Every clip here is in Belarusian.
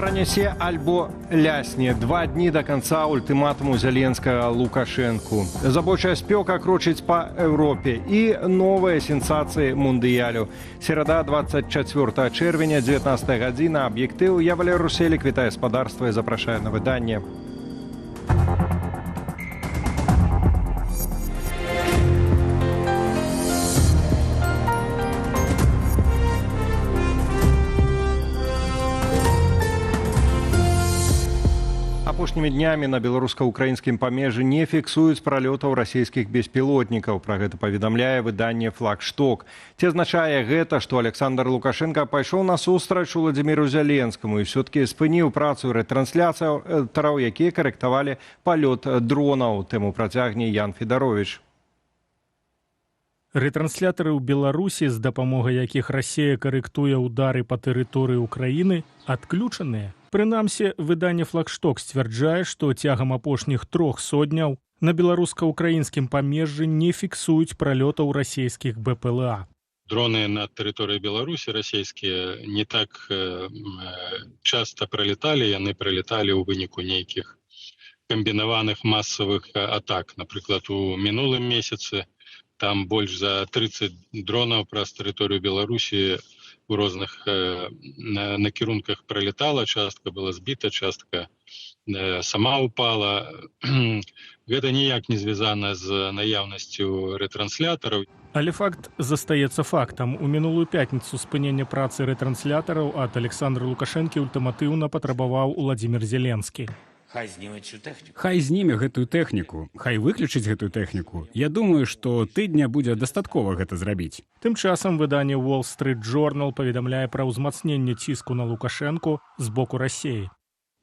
Пронесе альбо лясне 2 дні до конца ультиматуму Зеленскага Лукашенку. Забойчая спёка крочыць па Еўропе і новыя сенсацыі мундыялю. Серада 24 чэрвеня, 19 гадзіна, аб'ектыў. Я Валерий Руселік, вітаю гаспадарства і запрашаю на выданне. Апошнімі днямі на беларуска-украінскім памежжы не фіксуюць пралётаў расійскіх беспілотнікаў. Пра гэта паведамляе выданне «Флагшток». Ці азначае гэта, што Александр Лукашенко пайшоў насустрач Уладзіміру Зеленскаму і ўсё-ткі спыніў працу рэтрансляцыятараў, якія карэктавалі палёт дронаў. Тэму працягне Ян Федарович. Ретранслятары ў Беларусі, з дапамогай якіх Расія карэктуе ўдары па тэрыторыі Украіны, адключаныя. Прынамсі, выданне «Флагшток» сцвярджае, што цягам апошніх 3 сотняў на беларуска-украінскім памежжы не фіксуюць пралётаў расійскіх БПЛА. Дроны на тэрыторыі Беларусі расійскія не так часта пралеталі, яны пралеталі ў выніку нейкіх камбінаваных масавых атак. Напрыклад, у мінулым месяцы там больш за 30 дронаў праз тэрыторыю Беларусі у розных накірунках пролетала, частка была збіта, частка сама упала. Гэта ніяк не звязана з наяўнасцю рэтранслятораў. Але факт застаецца фактам. У мінулую пятніцу спынення працы рэтранслятораў ад Александра Лукашэнкі ультыматыўна патрабаваў Уладзімір Зеленскі. Хай зніме гэтую тэхніку, хай выключыць гэтую тэхніку. Я думаю, што тыдня будзе дастаткова гэта зрабіць. Тым часам выданне Wall Street Journal паведамляе пра ўзмацненне ціску на Лукашэнку з боку Расіі.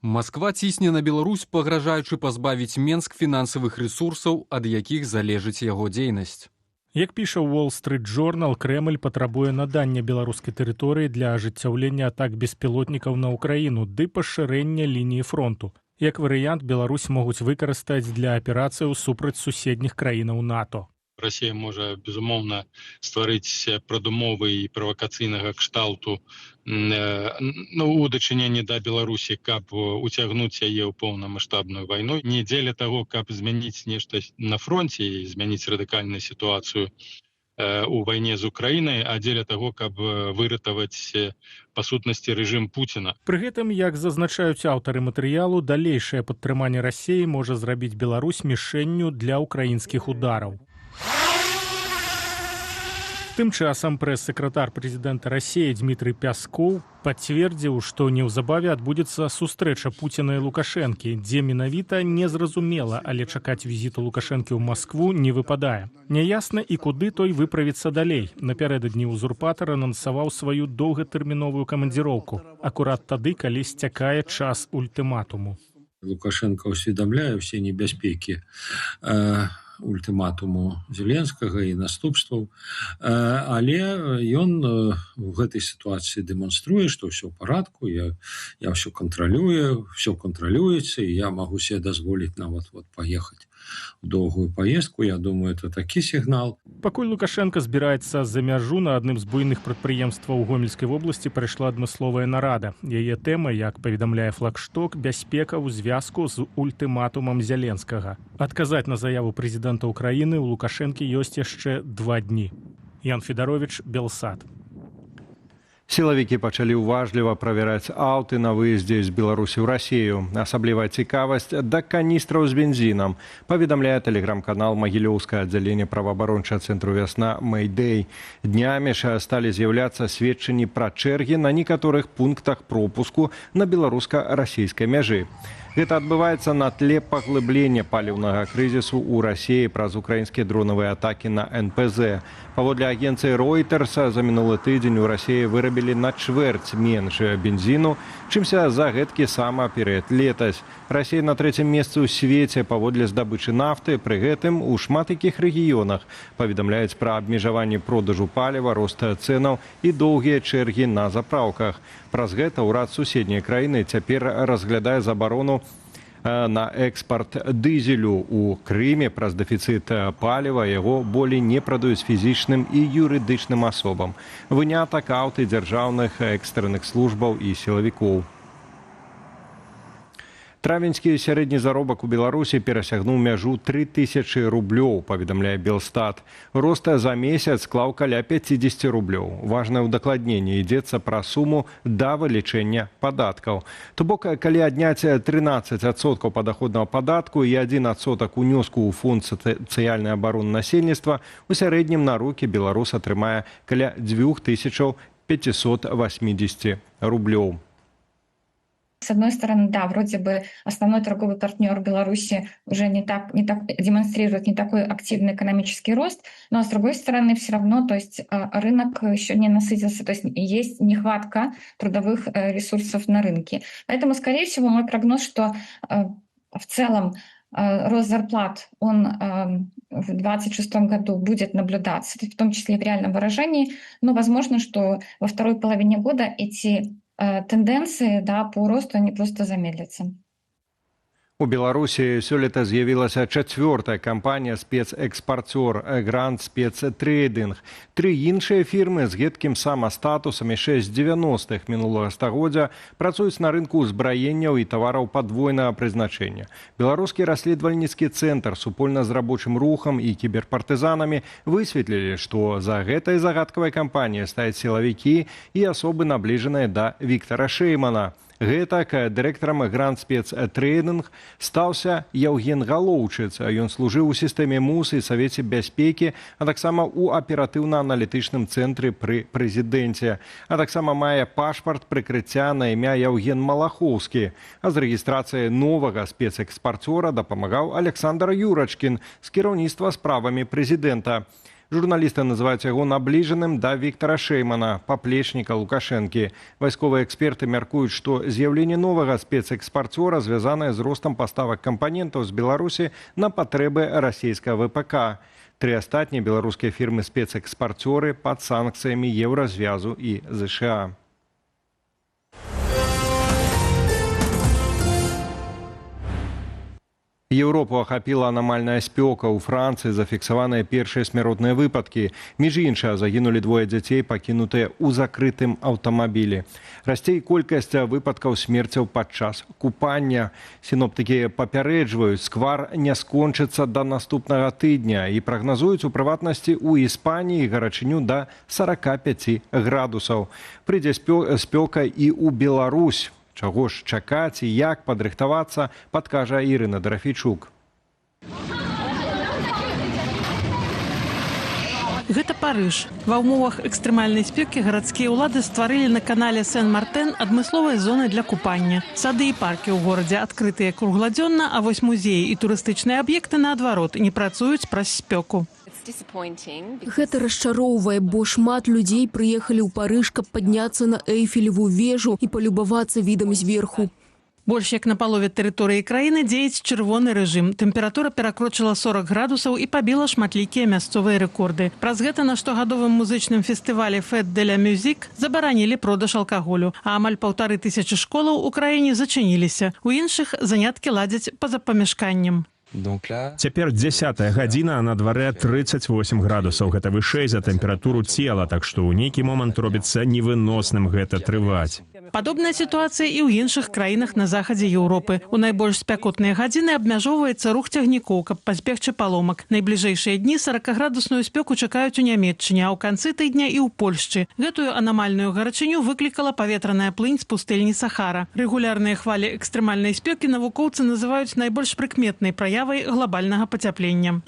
Масква цісне на Беларусь, пагражаючы пазбавіць Менск фінансавых рэсурсаў, ад якіх залежыць яго дзейнасць. Як піша Wall Street Journal, Крэмль патрабуе надання беларускай тэрыторыі для ажыццяўлення атак беспілотнікаў на Украіну ды пашырэння лініі фронту. Як варыянт, Беларусь могуць выкарыстаць для аперацыяў супраць суседніх краінаў НАТО. Расія можа, безумоўна, стварыць прадумовы і правакацыйнага кшталту у дачыненні да Беларусі, каб уцягнуць яе ў поўнамаштабную вайну. Не дзеля таго, каб змяніць нешта на фронце і змяніць радыкальную сітуацыю у вайне з Украінай, а дзеля таго, каб выратаваць па сутнасці рэжым Пуціна. Пры гэтым, як зазначаюць аўтары матэрыялу, далейшае падтрыманне Расіі можа зрабіць Беларусь мішэнню для украінскіх удараў. Тым часам прэс-сакратар прэзідэнта Расіі Дмітрый Пяскоў пацвердзіў, што неўзабаве адбудзецца сустрэча Пуціна і Лукашэнкі, дзе менавіта незразумела, але чакаць візіту Лукашэнкі ў Маскву не выпадае. Няясна і куды той выправіцца далей. Напярэдадні ўзурпатар анансаваў сваю доўгатэрміновую камандзіроўку, акурат тады, калі сцякае час ультыматуму. Лукашенко усведамляе ўсе небяспекі ультыматуму Зеленскага і наступстваў, але ён у гэтай сітуацыі дэманструе, што ўсё ў парадку, я ўсё кантралюю, ўсё кантралюецца, і я магу себе дазволіць нават паехаць у доўгую паездку. Я думаю, это такі сігнал. Пакуль Лукашенко збіраецца за мяжу, на адным з буйных прадпрыемстваў у Гомельскай вобласці прайшла адмысловая нарада. Яе тэма, як паведамляе Флагшток, бяспека ў звязку з ультыматумам Зеленскага. Адказаць на заяву прэзідэнта Украіны у Лукашэнкі ёсць яшчэ 2 дні. Ян Федарович, Белсат. Сілавікі пачалі ўважліва правяраць аўты на выездзе з Беларусі ў Расію. Асаблівая цікавасць да каністраў з бензінам, паведамляе тэлеграм-канал Магілёўскае аддзяленне праваабарончага цэнтру «Вясна» Мэйдэй. Днямі ж сталі з'яўляцца сведчанні пра чэргі на некаторых пунктах пропуску на беларуска-расійскай мяжы. Гэта адбываецца на тле паглыблення паліўнага крызісу ў Расіі праз украінскія дронавыя атакі на НПЗ. Паводле агенцыі Reuters, за мінулы тыдзень у Расіі вырабілі на чвэрць менш бензіну, чымся за гэткі сама перыяд летась. Расія на 3-м месцы ў свеце паводле здабычы нафты, пры гэтым у шмат якіх рэгіёнах паведамляюць пра абмежаванне продажу паліва, рост цэнаў і доўгія чэргі на запраўках. Праз гэта ўрад суседняй краіны цяпер разглядае забарону на экспорт дызелю у Крыме праз дэфіцыт паліва. Яго болей не прадаюць фізічным і юрыдычным асобам. Вынятак аўты дзяржаўных экстранных службаў і сілавікоў. Травеньскі сярэдні заробак у Беларусі перасягнуў мяжу 3000 рублёў, паведамляе Белстат. Рост за месяц склаў каля 50 рублёў. Важнае ўдакладненне, ідзецца пра суму да вылічэння падаткаў. То бок, калі адняць 13% падаходнага падатку і 1% унёску ў фонд сацыяльнай абароны насельніцтва, у сярэднім на рукі беларус атрымае каля 2580 рублёў. С одной стороны, да, вроде бы основной торговый партнер Беларуси уже не так демонстрирует не такой активный экономический рост, но с другой стороны, все равно, то есть рынок еще не насытился, то есть есть нехватка трудовых ресурсов на рынке. Поэтому, скорее всего, мой прогноз, что в целом рост зарплат, он в 2026 году будет наблюдаться, в том числе в реальном выражении, но возможно, что во второй половине года эти тенденции, да, по росту, они просто замедлятся. У Беларусі сёлета з'явілася 4-я кампанія спецэкспарцёр Гранд Спецтрейдинг. 3 іншыя фірмы з гэткім самастатусам яшчэ з 90-х мінулага стагоддзя працуюць на рынку ўзбраенняў і тавараў падвойнага прызначэння. Беларускі расследавальніцкі цэнтр супольна з рабочым рухам і кіберпартызанамі высветлілі, што за гэтай загадкавай кампаніяй стаяць сілавікі і асобы, набліжаныя да Віктара Шэймана. Гэтак дырэктарам Гранд Спецтрейдинг стаўся Яўген Галоўчыц. Ён служыў у сістэме МУС і Савеце бяспекі, а таксама ў аператыўна-аналітычным цэнтры пры прэзідэнце. А таксама мае пашпарт прыкрыцця на імя Яўген Малахоўскі. А з рэгістрацыяй новага спецэкспарцёра дапамагаў Александр Юрачкін з кіраўніцтва справамі прэзідэнта. Журналісты называюць яго набліжаным да Віктара Шэймана, паплечніка Лукашэнкі. Вайсковыя эксперты мяркуюць, што з'яўленне новага спецэкспарцёра звязанае з ростам паставак кампанентаў з Беларусі на патрэбы расійскага ВПК. 3 астатнія беларускія фірмы-спецэкспарцёры пад санкцыямі Еўразвязу і ЗША. Еўропу ахапіла анамальная спёка. У Францыі зафіксаваныя першыя смяротныя выпадкі. Між іншым, загінулі 2 дзяцей, пакінутыя ў закрытым аўтамабілі. Расце і колькасць выпадкаў смерцяў падчас купання. Сіноптыкі папярэджваюць, сквар не скончыцца да наступнага тыдня і прагназуюць у прыватнасці ў Іспаніі гарачыню да 45 градусаў. Прыйдзе спёка і ў Беларусь. Чаго ж чакаць і як падрыхтавацца, падкажа Ірына Драфійчук. Гэта Парыж. Ва ўмовах экстрэмальнай спёкі гарадскія ўлады стварылі на канале Сен-Мартэн адмысловыя зоны для купання. Сады і паркі ў горадзе адкрытыя кругладзённа, а вось музеі і турыстычныя аб'екты, наадварот, не працуюць праз спёку. Гэта расчароўвае, бо шмат людзей прыехалі ў Парыж, каб падняцца на Эйфелеву вежу і палюбавацца відам зверху. Больш як на палове тэрыторыі краіны дзеяць чырвоны рэжым. Тэмпература перакрочыла 40 градусаў і пабіла шматлікія мясцовыя рэкорды. Праз гэта на штогадовым музычным фестывалі Fête de la Musique забаранілі продаж алкаголю, а амаль 1500 школаў у краіне зачыніліся. У іншых заняткі ладзяць па-за памяшканнем. Цяпер 10-я гадзіна, а на дварэ 38 градусаў. Гэта вышэй за тэмпературу цела, так што ў нейкі момант робіцца невыносным гэта трываць. Падобная сітуацыя і ў іншых краінах на захадзе Еўропы. У найбольш спякотныя гадзіны абмяжоўваецца рух цягнікоў, каб пазбегчы паломак. Найбліжэйшыя дні 40-градусную спёку чакаюць у Нямецчыне, а ў канцы тыдня і ў Польшчы. Гэтую анамальную гарачыню выклікала паветраная плынь з пустэльні Сахара. Рэгулярныя хвалі экстрэмальнай спёкі навукоўцы называюць найбольш прыкметнай праявай глобальнага пацяплення.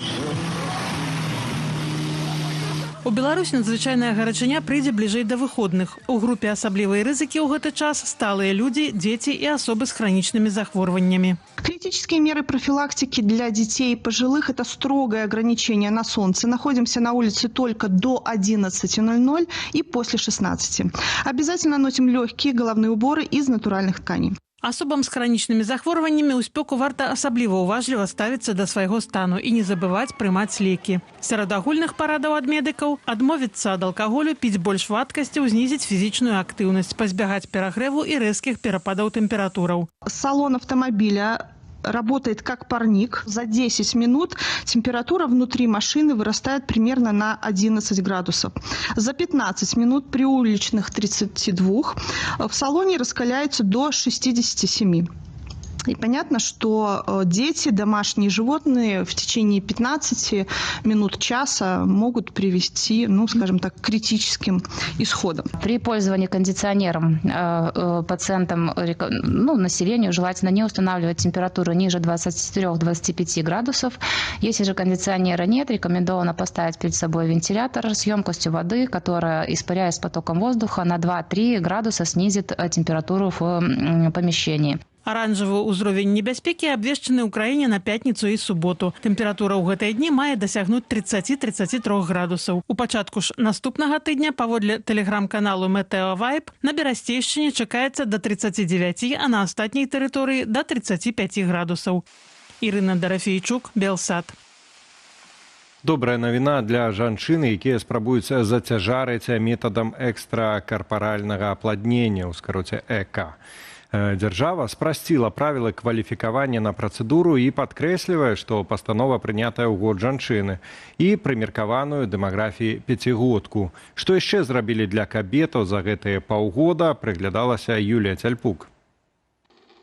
У Беларусі надзвычайная гарачыня прыйдзе бліжэй да выходных. У групе асаблівай рызыкі ў гэты час сталыя людзі, дзеці і асобы з хранічнымі захворваннямі. Критические меры профилактики для детей и пожилых – это строгое ограничение на солнце. Находимся на улице только до 11:00 и после 16. Обязательно носим легкие головные уборы из натуральных тканей. Асобам з хранічнымі захворваннямі ў спёку варта асабліва уважліва ставіцца да свайго стану і не забываць прымаць лекі. Сярод агульных парадаў ад медыкаў – адмовіцца ад алкаголю, піць больш вадкасцяў, знізіць фізічную актыўнасць, пазбягаць перагрэву і рэзкіх перападаў тэмператураў. Салон автомобиля работает как парник. За 10 минут температура внутри машины вырастает примерно на 11 градусов. За 15 минут при уличных 32 в салоне раскаляется до 67. И понятно, что дети, домашние животные в течение 15 минут, часа могут привести, скажем так, к критическим исходам. При пользовании кондиционером пациентам, населению желательно не устанавливать температуру ниже 23-25 градусов. Если же кондиционера нет, рекомендовано поставить перед собой вентилятор с емкостью воды, которая, испаряясь с потоком воздуха, на 2-3 градуса снизит температуру в помещении. Аранжавы ўзровень небяспекі абвешчаны ў краіне на пятніцу і суботу. Тэмпература ў гэтыя дні мае дасягнуць 30-33 градусаў. У пачатку ж наступнага тыдня, паводле тэлеграм-каналу Метеовайб, на Берасцейшчыне чакаецца да 39, а на астатняй тэрыторыі да 35 градусаў. Ірына Дарафейчук, Белсат. Добрая навіна для жанчын, якія спрабуюць зацяжарыць метадам экстракарпаральнага апладнення, у скароце ЭК. Дзяржава спрасціла правілы кваліфікавання на працэдуру і падкрэслівае, што пастанова прынятая ў год жанчыны і прымеркаваную дэмаграфіі пяцігодку. Што яшчэ зрабілі для кабетаў за гэтыя паўгода, прыглядалася Юлія Цяльпук.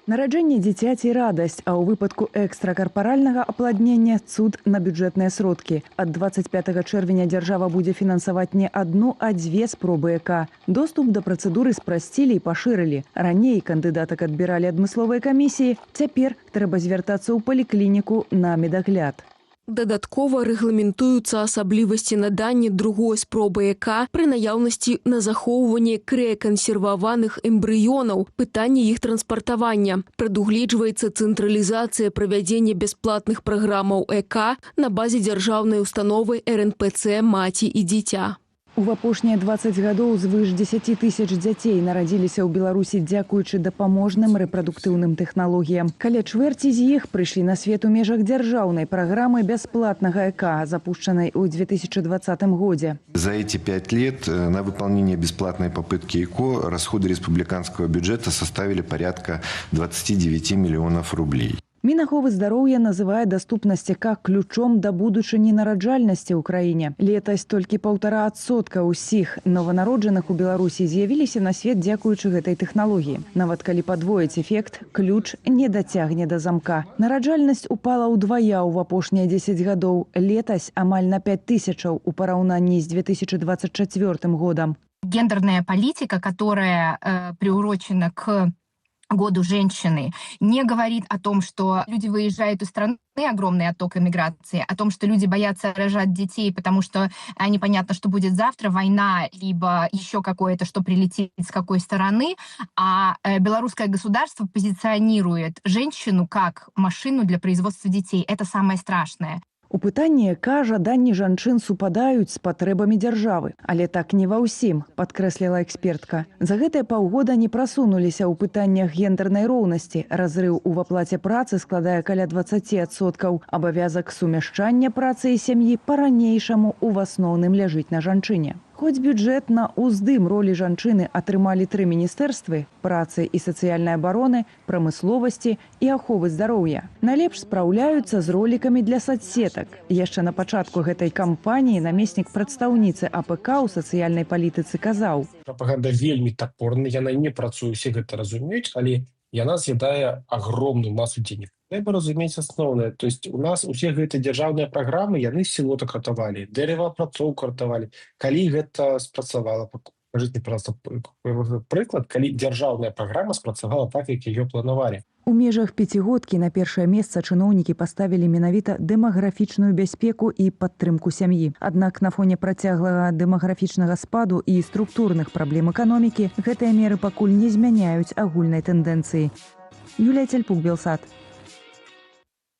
Нараджэнне дзіцяці – радасць, а ў выпадку экстракарпаральнага апладнення – цуд на бюджэтныя сродкі. Ад 25 чэрвеня дзяржава будзе фінансаваць не адну, а дзве спробы ЭК. Доступ да працэдуры спрасцілі і пашырылі. Раней кандыдатак адбіралі адмысловыя камісіі, цяпер трэба звяртацца ў паліклініку на медагляд. Дадаткова рэгламентуюцца асаблівасці надання другой спробы ЭК пры наяўнасці на захоўванне крыякансерваваных эмбрыёнаў, пытанне іх транспартавання. Прадугледжваецца цэнтралізацыя правядзення бясплатных праграмаў ЭК на базе дзяржаўнай установы РНПЦ «Маці і дзіця». У апошнія 20 гадоў звыш 10 тысяч дзяцей нарадзіліся ў Беларусі дзякуючы дапаможным рэпрадуктыўным тэхналогіям. Каля чвэрці з іх прыйшлі на свет у межах дзяржаўнай праграмы бясплатнага ЭК, запущенной ў 2020 годзе. За эти 5 лет на выполнение бесплатной попытки ЭКО расходы республиканского бюджета составили порядка 29 миллионов рублей. Мінаховы здароўя называе даступнасць ЭК ключом да будучыні нараджальнасці ў краіне. Летась толькі 1,5% ўсіх нованароджаных у Беларусі з'явіліся на свет дзякуючы гэтай тэхналогіі. Нават калі падвоіць эфект, ключ не дацягне да замка. Нараджальнасць упала ўдвая ў апошнія 10 гадоў. Летась амаль на 5000 у параўнанні з 2024 годам. Гендерная политика, которая приурочена к году женщины, не говорит о том, что люди выезжают из страны, огромный отток эмиграции, о том, что люди боятся рожать детей, потому что непонятно, что будет завтра, война, либо еще какое-то, что прилетит с какой стороны, а белорусское государство позиционирует женщину как машину для производства детей. Это самое страшное. У пытанні ЭК жаданні жанчын супадаюць з патрэбамі дзяржавы. Але так не ва ўсім, падкрэсліла экспертка. За гэтыя паўгода не прасунуліся ў пытаннях гендернай роўнасці. Разрыў у аплаце працы складае каля 20%. Абавязак сумяшчання працы і сям'і па-ранейшаму ў асноўным ляжыць на жанчыне. Хоць бюджэт на ўздым ролі жанчыны атрымалі 3 міністэрствы – працы і сацыяльнай абароны, прамысловасці і аховы здароўя. Найлепш спраўляюцца з ролікамі для соцсетак. Яшчэ на пачатку гэтай кампаніі намеснік прадстаўніцы АПК ў сацыяльнай палітыцы казаў: прапаганда вельмі тапорная, яна не працуе, усе гэта разумеюць, але яна з'ядае агромную масу денег. Трэба разумець асноўнае, то есть у нас усе гэтыя дзяржаўныя праграмы, яны сілотак ратавалі, дрэваапрацоўку ратавалі. Калі гэта спрацавала, пакажыце проста прыклад, калі дзяржаўная праграма спрацавала так, як яе планавалі. У межах пяцігодкі на першае месца чыноўнікі паставілі менавіта дэмаграфічную бяспеку і падтрымку сям'і. Аднак на фоне працяглага дэмаграфічнага спаду і структурных праблем эканомікі гэтыя меры пакуль не змяняюць агульнай тэндэнцыі. Юлія Цяльпук, Белсат.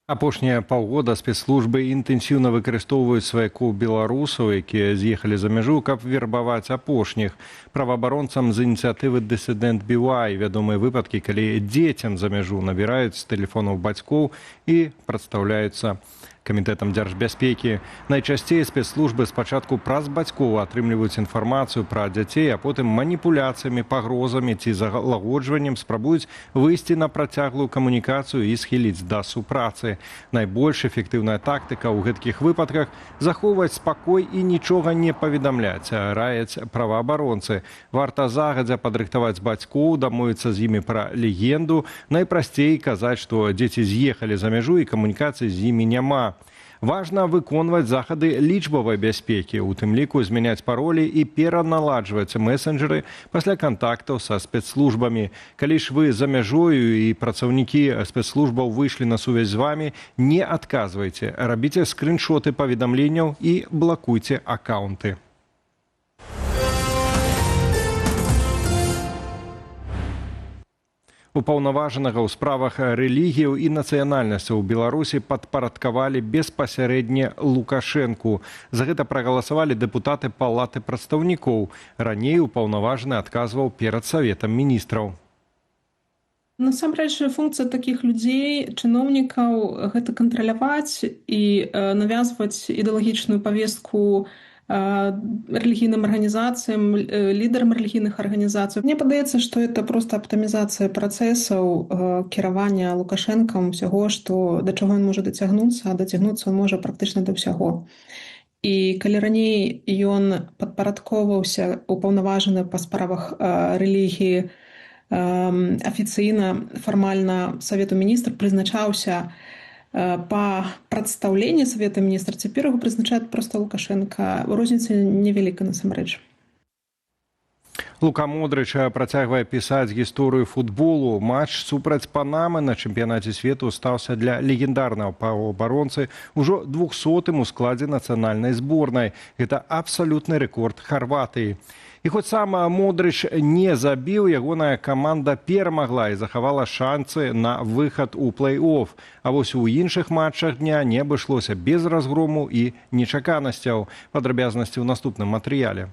Апошнія паўгода спецслужбы інтэнсіўна выкарыстоўваюць сваякоў беларусаў, якія з'ехалі за мяжу, каб вербаваць апошніх. Праваабаронцам з ініцыятывы «Дысідэнт BY» вядомыя выпадкі, калі дзецям за мяжу набіраюць з тэлефонаў бацькоў і прадстаўляюцца камітэтам дзяржбяспекі. Найчасцей спецслужбы спачатку праз бацькоў атрымліваюць інфармацыю пра дзяцей, а потым маніпуляцыямі, пагрозамі ці залагоджваннем спрабуюць выйсці на працяглую камунікацыю і схіліць да супрацы. Найбольш эфектыўная тактыка ў гэткіх выпадках – захоўваць спакой і нічога не паведамляць, раяць праваабаронцы. Варта загадзя падрыхтаваць бацькоў, дамовіцца з імі пра легенду. Найпрасцей казаць, што дзеці з'ехалі за мяжу і камунікацыі з імі няма. Важна выконваць захады лічбавай бяспекі, у тым ліку змяняць паролі і пераналаджваць месенджеры пасля кантактаў са спецслужбамі. Калі ж вы за мяжою і працаўнікі спецслужбаў выйшлі на сувязь з вамі, не адказвайце, рабіце скрыншоты паведамленняў і блакуйце акаунты. Упаўнаважанага ў справах рэлігіяў і нацыянальнасцяў у Беларусі падпарадкавалі беспасярэдне Лукашэнку. За гэта прагаласавалі дэпутаты Палаты прадстаўнікоў. Раней упаўнаважаны адказваў перад Саветам міністраў. Насамрэч, функцыя такіх людзей, чыноўнікаў, гэта кантраляваць і навязваць ідэалагічную павестку рэлігійным арганізацыям, лідарам рэлігійных арганізацый. Мне падаецца, што это проста аптымізацыя працэсаў кіравання Лукашэнкам усяго, што да чаго ён можа дацягнуцца, а дацягнуцца ён можа практычна да ўсяго. І калі раней ён падпарадковаўся упаўнаважаны па справах рэлігіі афіцыйна, фармальна Савету міністраў, прызначаўся па прадстаўленні Савета міністраў, цяпер яго прызначаюць проста Лукашэнка. Розніца невялікая насамрэч. Лука Модрыч працягвае пісаць гісторыю футболу. Матч супраць Панамы на чэмпіянаце свету стаўся для легендарнага паўабаронцы ўжо 200-м у складзе нацыянальнай зборнай. Гэта абсалютны рэкорд Харватыі. І хоць сам Модрыч не забіў, ягоная каманда перамагла і захавала шанцы на выхад у плэй-офф. А вось у іншых матчах дня не абышлося без разгрому і нечаканасцяў. Падрабязнасці ў наступным матэрыяле.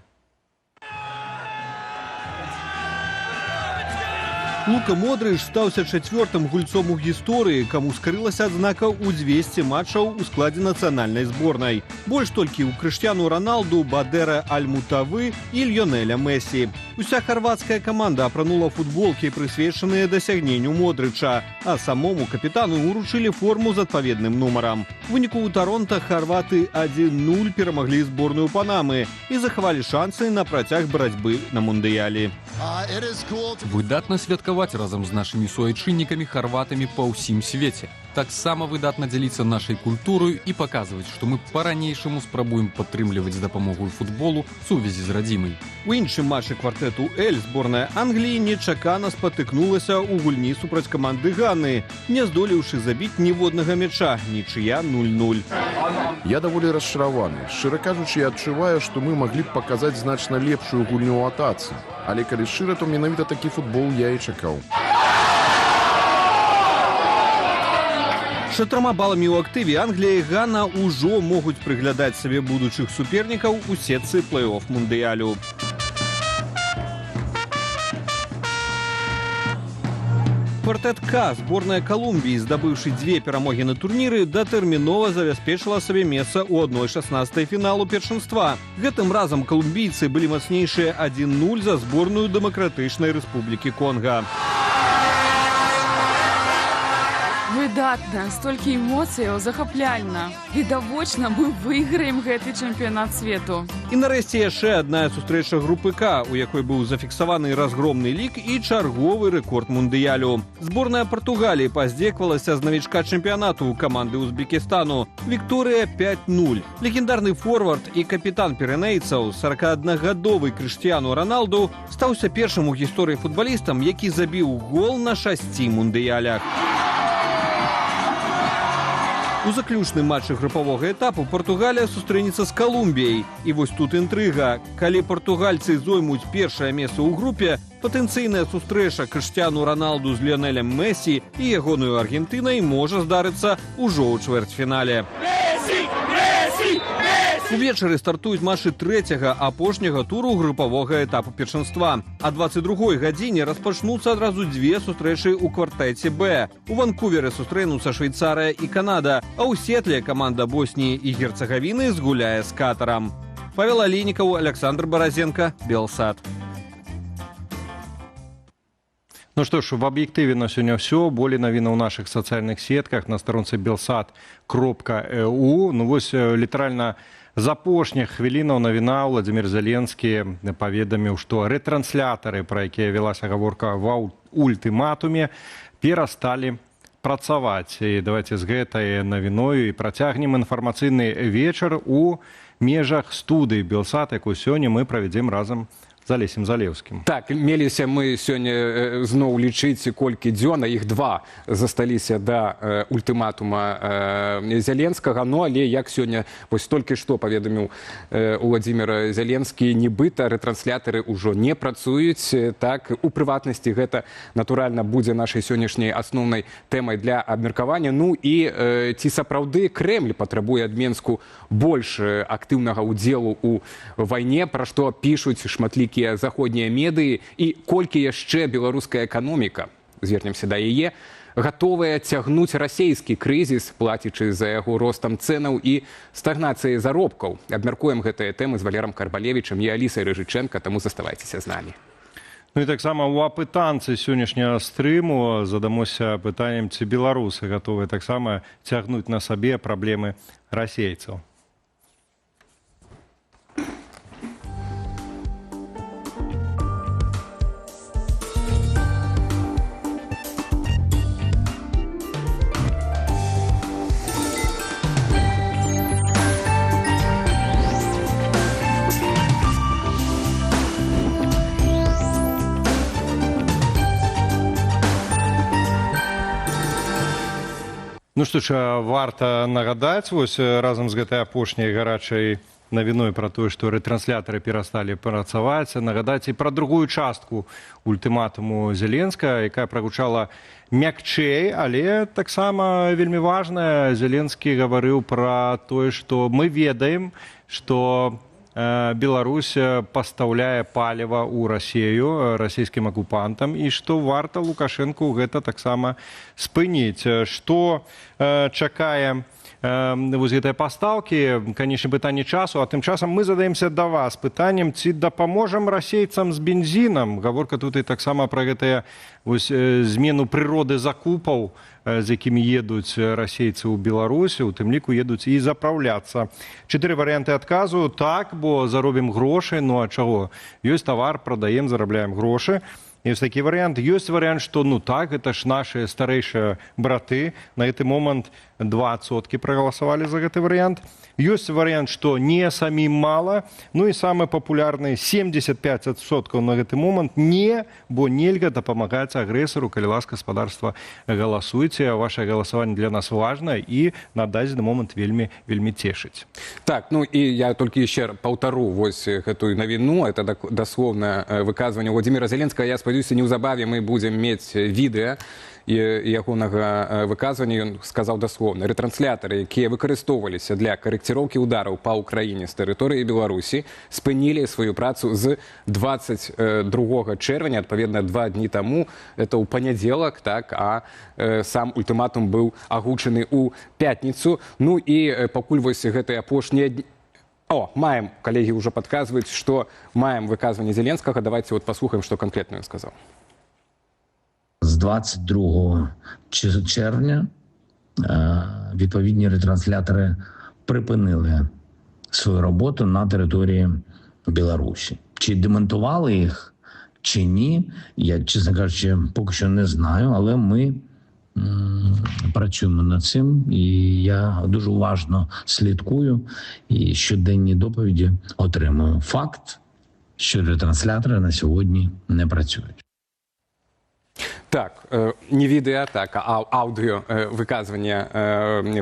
Лука Модрыч стаўся чацвёртым гульцом у гісторыі, каму скрылася адзнака ў 200 матчаў у складзе нацыянальнай зборнай. Больш толькі ў Крыштиану Роналду, Бадера Аль-Мутавы і Льёнеля Месі. Уся харватская каманда апранула футболкі, прысвечаныя дасягненню Модрыча, а самому капітану уручылі форму з адпаведным нумарам. У выніку ў Таронта харваты 1-0 перамаглі зборную Панамы і захавалі шансы на працяг барацьбы на мундыялі. Выдатна святкаваць разам з нашымі суайчыннікамі харватамі па ўсім свеце. Таксама выдатна дзяліцца нашай культурою і паказваць, што мы па-ранейшаму спрабуем падтрымліваць з дапамогай футболу сувязі з радзімай. У іншым матчы квартэту «Эль» зборная Англіі нечакана спатыкнулася ў гульні супраць каманды Ганы, не здолеўшы забіць ніводнага мяча, нічыя 0-0. Я даволі расчараваны. Шчыра кажучы, я адчуваю, што мы маглі б паказаць значна лепшую гульню ў атацы. Але калі шчыра, то менавіта такі футбол я і чакаў. З 4 баламі ў актыве Англія і Гана ўжо могуць прыглядаць сабе будучых супернікаў у сетцы плэй-офф мундыялю. Квартэт К, зборная Колумбіі, здабыўшы 2 перамогі на турніры, датэрмінова забяспечыла сабе месца ў 1/16 фіналу першынства. Гэтым разам колумбійцы былі мацнейшыя 1-0 за зборную Дэмакратычнай Рэспублікі Конга. Выдатна, столькі эмоцыяў, захапляльна. Відавочна, мы выйграем гэты чэмпіянат свету. І нарэшце яшчэ адна сустрэча групы К, у якой быў зафіксаваны разгромны лік і чарговы рэкорд мундыялю. Зборная Партугаліі паздзеквалася з навічка чэмпіянату каманды Узбекістану. Вікторыя 5-0. Легендарны форвард і капітан пірэнейцаў, 41-гадовы Крыштиану Роналду, стаўся першым у гісторыі футбалістам, які забіў гол на 6 мундыялях. У заключным матчы групавога этапу Партугалія сустрэнецца з Колумбіяй. І вось тут інтрыга. Калі партугальцы зоймуць першае месца ў групе, патэнцыйная сустрэча Крыштиану Роналду з Льёнелем Месі і ягоную Аргентынай можа здарыцца ўжо ў чвэрцьфінале. Месі! Месі! Месі! Увечары стартуюць матчы трэцяга апошняга туру групавога этапу першынства. А 22-й гадзіне распачнуцца адразу дзве сустрэчы ў квартэце Б. У Ванкуверы сустрэнуцца Швейцарыя і Канада, а ў Сетле каманда Босніі і Герцагавіны згуляе з Катарам. Павел Алейнікаў, Александр Баразенко, Белсат. Ну что ж, в объективе на сегодня все. Более новин в наших социальных сетках на сторонце belsat.eu. Ну вот литерально за апошніх хвілінаў навіна Владимир Зеленскі паведаміў, што рэтрансляторы, пра якія вялася гаворка ва ультыматуме, перасталі працаваць. І давайте з гэтай навіною і працягнем інфармацыйны вечар у межах студыі Белсат, якую сёння мы правядзем разам з Алесем Залеўскім. Так, меліся мы сёння зноў лічыць, колькі дзён, а іх два засталіся да ультыматума Зеленскага. Ну, але як сёння, вось толькі што паведаміў Владимир Зеленскі, нібыта рэтрансляторы ўжо не працуюць. Так, у прыватнасці гэта, натуральна, будзе нашай сённяшняй асноўнай тэмай для абмеркавання. Ну і ці сапраўды Крэмль патрабуе ад Менску больш актыўнага ўдзелу ў вайне, пра што пішуць шматлікія заходнія медыі, і колькі яшчэ беларуская эканоміка, звернемся да яе, гатовая цягнуць расійскі крызіс, плацячы за яго ростам цэнаў і стагнацыяй заробкаў. Абмяркуем гэтыя тэмы з Валерам Карбалевічам і Алісай Рыжычэнка, таму заставайцеся з намі. Ну і таксама ў апытанцы сённяшняга стрыму задамося пытаннем, ці беларусы гатовыя таксама цягнуць на сабе праблемы расейцаў. Ну што ж, варта нагадаць, вось разам з гэтай апошняй гарачай навіной пра тое, што рэтрансляторы перасталі працаваць, нагадаць і пра другую частку ультыматуму Зеленска, якая прагучала мякчэй, але таксама вельмі важная. Зеленскі гаварыў пра тое, што мы ведаем, што Беларусь пастаўляе паліва ў Расію расійскім акупантам і што варта Лукашэнку гэта таксама спыніць. Што чакае вось гэтыя пастаўкі, канечне, пытанне часу, а тым часам мы задаемся да вас пытаннем, ці дапаможам расейцам з бензінам. Гаворка тут і таксама пра гэтыя змену прыроды закупаў, з якімі едуць расейцы ў Беларусі, у тым ліку едуць і запраўляцца. 4 варыянты адказу. Так, бо заробім грошы, ну а чаго? Ёсць тавар, прадаем, зарабляем грошы. Ёсць такі варыянт. Ёсць варыянт, што ну так, гэта ж нашы старэйшыя браты. На гэты момант 2% прагаласавалі за гэты варыянт. Ёсць варыянт, што не самім мала. Ну і самы папулярны 75% на гэты момант не, бо нельга дапамагаць агрэсару. Калі ласка, гаспадарства, галасуйце. Ваше галасаванне для нас важна і на дадзены момант вельмі цешыць. Так, ну і я толькі яшчэ паўтару вось гэтую навіну. Это даслоўнае выказванне Владимира Зеленскага. Я спадзяюся, неўзабаве мы будзем мець відэа ягонага выказвання. Ён сказаў даслоўна: рэтрансляторы, якія выкарыстоўваліся для карэкціроўкі ўдараў па ўкраіне з тэрыторыі Беларусі, спынілі сваю працу з 22 чэрвеня, адпаведна 2 дні таму, это ў панядзелак, так, а сам ультыматум быў агучаны ў пятніцу. Ну і пакуль вось гэтыя апошнія дні... маем, калегі ўжо падказваюць, што маем выказванне Зеленскага. Давайте вот паслухаем, што канкрэтна ён сказаў. З 22 червня відповідні ретранслятори припинили свою роботу на території Білорусі. Чи демонтували їх, чи ні, я, чесно кажучи, поки що не знаю, але ми працюємо над цим, і я дуже уважно слідкую і щоденні доповіді отримую. Факт, що ретранслятори на сьогодні не працюють. Так, не відэа, так, а аўдыо выказвання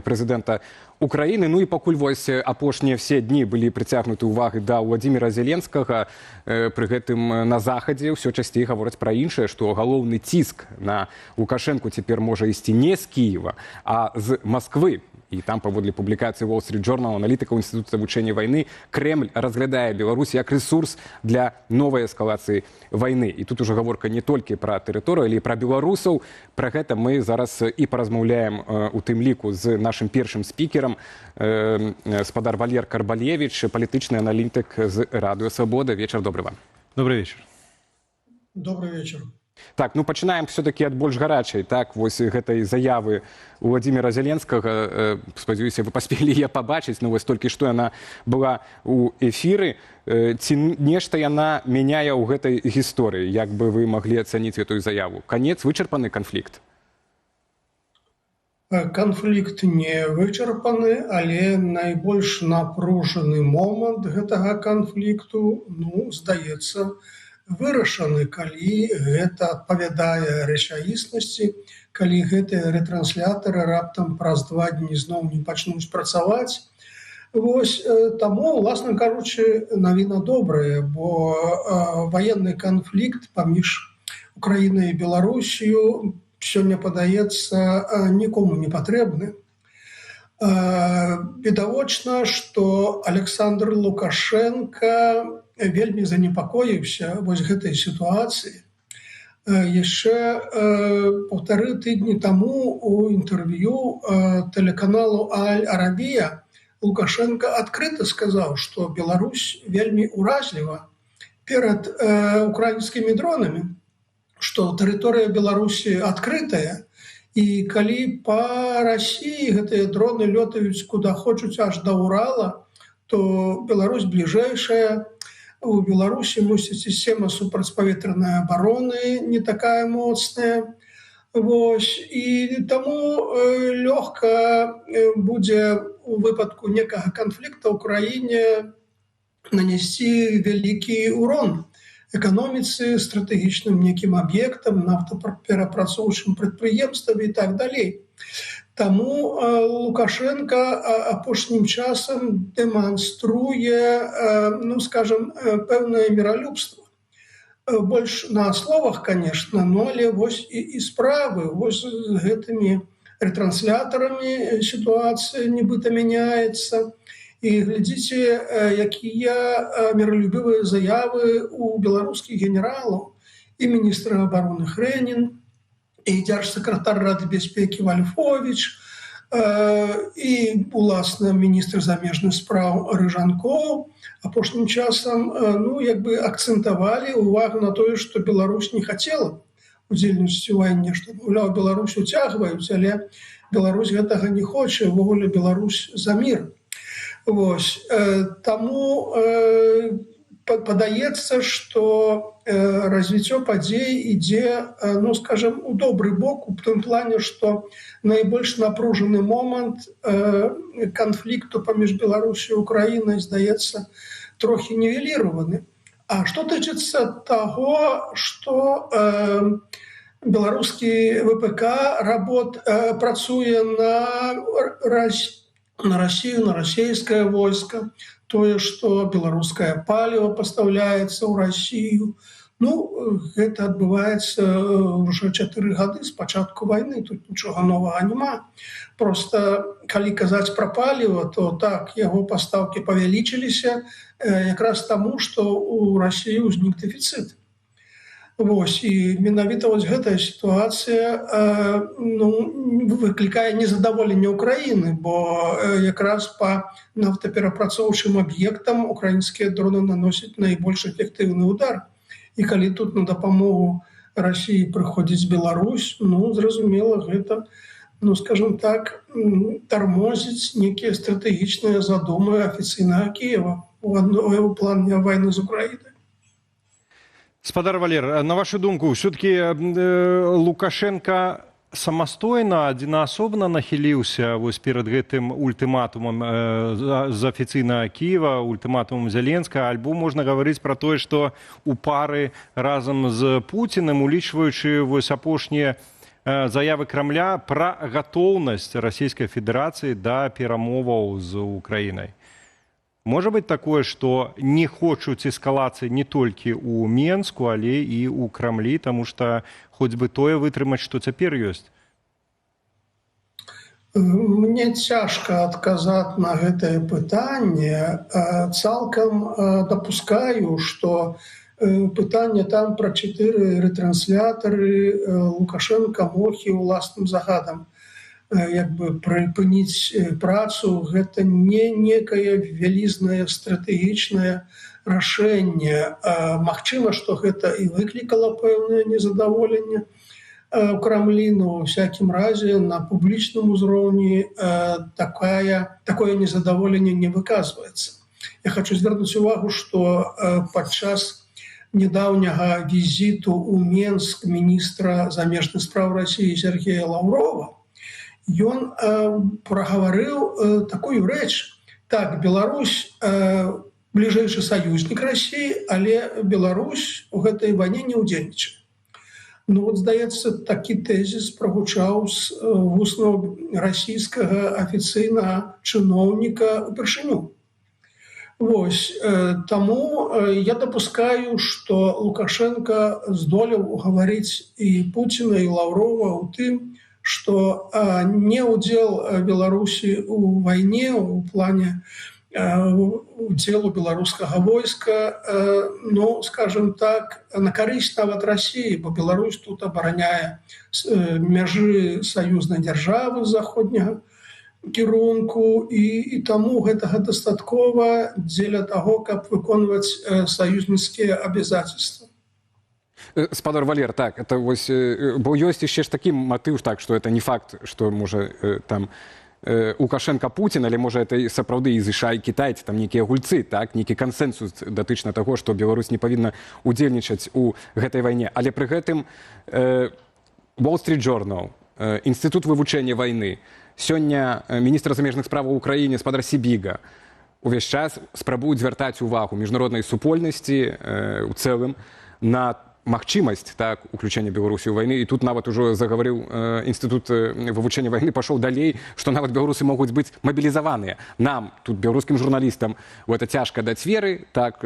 прэзідэнта Украіны. Ну і пакуль вось апошнія все дні былі прыцягнуты ўвагы да Владимира Зеленскага, пры гэтым на захадзе ўсё часцей гавораць пра іншае, што галоўны ціск на Лукашэнку цяпер можа ісці не з Кіева, а з Масквы. І там, паводле публікацыі Wall Street Journal, аналітыкаў Інстытута вывучэння вайны, Кремль разглядае Беларусь як ресурс для новай эскалацыі вайны. І тут ужо гаворка не толькі пра тэрыторыю, але і пра беларусаў. Пра гэта мы зараз і паразмаўляем у тым ліку з нашым першым спікерам, спадар Валер Карбалевіч, палітычны аналітык з Радыё Свабода. Вечар добры вам. Добрый вечер. Добрый вечер. Так, ну пачынаем все-таки ад больш гарачай, так, вось гэтай заявы Владимира Зеленскага. Спадзяюся, вы паспелі яе пабачыць, но вось толькі што яна была у эфіры. Ці нешта яна мяняе ў гэтай гісторыі, як бы вы маглі ацаніць гэтую заяву? Канец, вычарпаны канфлікт? Канфлікт не вычарпаны, але найбольш напружаны момант гэтага канфлікту, ну, здаецца, вырашаны, калі гэта адпавядае рэчаіснасці, калі гэтыя ретранслятары раптам праз 2 дні зноў не пачнуць працаваць. Вось таму, уласна кажучы, навіна добрая, бо ваенны канфлікт паміж Украінай і Беларусію сёння падаецца нікому не патрэбны. Відавочна, што Александр Лукашенко вельмі занепакоіўся вось гэтай сітуацыі. Яшчэ 1,5 тыдні таму у інтэрв'ю тэлеканалу Аль-Арабія Лукашенко адкрыта сказаў, што Беларусь вельмі ўразліва перад украінскімі дронамі, што тэрыторыя Беларусі адкрытая, і калі па Расіі гэтыя дроны лётаюць куды хочуць аж да Урала, то Беларусь бліжэйшая. У Беларусі мусіць сістэма супрацьпаветранай абароны не такая моцная. Вось. І таму лёгка будзе у выпадку некага канфлікта ў краіне нанесці вялікі урон эканоміцы, стратэгічным некім аб'ектам, нафтаперапрацоўчым прадпрыемствам і так далей. Таму Лукашенко апошнім часам дэманструе, ну, скажем, пэўнае міралюбства. Больш на словах, конечно, но але вось і справы, вось з гэтымі ретранслятарамі сітуацыя нібыта мяняецца. І глядзіце, якія міралюбівыя заявы у беларускіх генералаў, і міністра абароны Хрэнін, і дзяржсакратар Рады бяспекі Вальфовіч, і, уласна, міністр замежных спраў Рыжанкоў апошнім часам, ну, як бы акцэнтавалі ўвагу на тое, што Беларусь не хацела удзельнічаць у вайне, што, маўляў, Беларусь уцягваюць, але Беларусь гэтага не хоча, увогуле Беларусь за мір. Вось. Таму падаецца, што развіццё падзей ідзе, ну, скажем, у добры бок, у тым плане, што найбольш напружаны момант канфлікту паміж Беларусю і Украінай, здаецца, трохі нівеліраваны. А што тычыцца таго, што беларускі ВПК працуе на Россию, на российское войско, тое, што беларускае паліва пастаўляецца ў Россию. Ну, гэта адбываецца ўжо 4 гады з пачатку вайны, тут нічога новага няма. Просто, калі казаць пра паліва, то так, яго пастаўкі павялічыліся якраз таму, што ў России ўзнік дэфіцыт. Вось, і менавіта вось гэтая сітуацыя выклікае незадаволенне Украіны, бо якраз па нафтаперапрацоўчым аб'ектам украінскія дроны наносяць найбольш эфектыўны удар. І калі тут на дапамогу Расіі прыходзіць Беларусь, ну, зразумела, гэта, ну, скажем так, тармозіць некія стратэгічныя задумы афіцыйнага Кіева у плане вайны з Украінай. Спадар Валер, на вашу думку, все-таки Лукашенко самастойна, адзінаасобна нахіліўся вось перад гэтым ультыматумам з афіцыйнага Кіева, ультыматумам Зеленскага, альбо можна гаварыць пра тое, што у пары разам з Пуціным, улічваючы вось апошнія заявы Крамля пра гатоўнасць Расійскай Федэрацыі да перамоваў з Украінай. Можа быць такое, што не хочуць эскалацыі не толькі ў Менску, але і ў Крамлі, таму што хоць бы тое вытрымаць, што цяпер ёсць? Мне цяжка адказаць на гэтае пытанне. Цалкам дапускаю, што пытанне там пра 4 ретранслятары Лукашенко мог і ўласным загадам прыпыніць працу. Гэта не некае вялізнае стратэгічнае рашэнне. Магчыма, што гэта і выклікала пэўнае незадаволенне у Крамлі, но ў всякім разе на публічным узроўні такое незадаволенне не выказваецца. Я хочу звярнуць увагу, што падчас недаўняга візіту ў Менск міністра замежных спраў Расіі Сергея Лаўрова ён прагаварыў такую рэч. Так, Беларусь бліжэйшы саюзнік Расіі, але Беларусь у гэтай вайне не ўдзельнічае. Ну вот, здаецца, такі тэзіс прагучаў з вуснаў расійскага афіцыйнага чыноўніка упершыню. Вось, таму я дапускаю, што Лукашенко здолеў угаварыць і Пуціна, і Лаўрова ў тым, што не ўдзел Беларусі у вайне у плане удзелу беларускага войска, ну, скажем так, на карысць нават Расіі, бо Беларусь тут абараняе мяжы саюзнай дзяржавы заходняга кірунку, і таму гэтага дастаткова дзеля таго, каб выконваць саюзніцкія абавязацельствы. Спадар Валер, так, это вось, бо ёсць яшчэ ж такі матыў, так, што это не факт, што можа там Лукашенко Путін, але можа это сапраўды і ЗША, і Кітай, там нейкія гульцы, так, нейкі кансэнсус датычна таго, што Беларусь не павінна удзельнічаць у гэтай вайне. Але пры гэтым Wall Street Journal, Інстытут вывучэння вайны, сёння міністр замежных справаў Украіны спадар Сібіга увесь час спрабуюць звяртаць увагу міжнароднай супольнасці у цэлым на магчымасць, так, уключэння Беларусі ў вайны. І тут нават ужо загаварыў Інстытут вывучэння вайны, пашоў далей, што нават беларусы могуць быць мабілізаваныя. Нам, тут беларускім журналістам, гэта цяжка даць веры, так,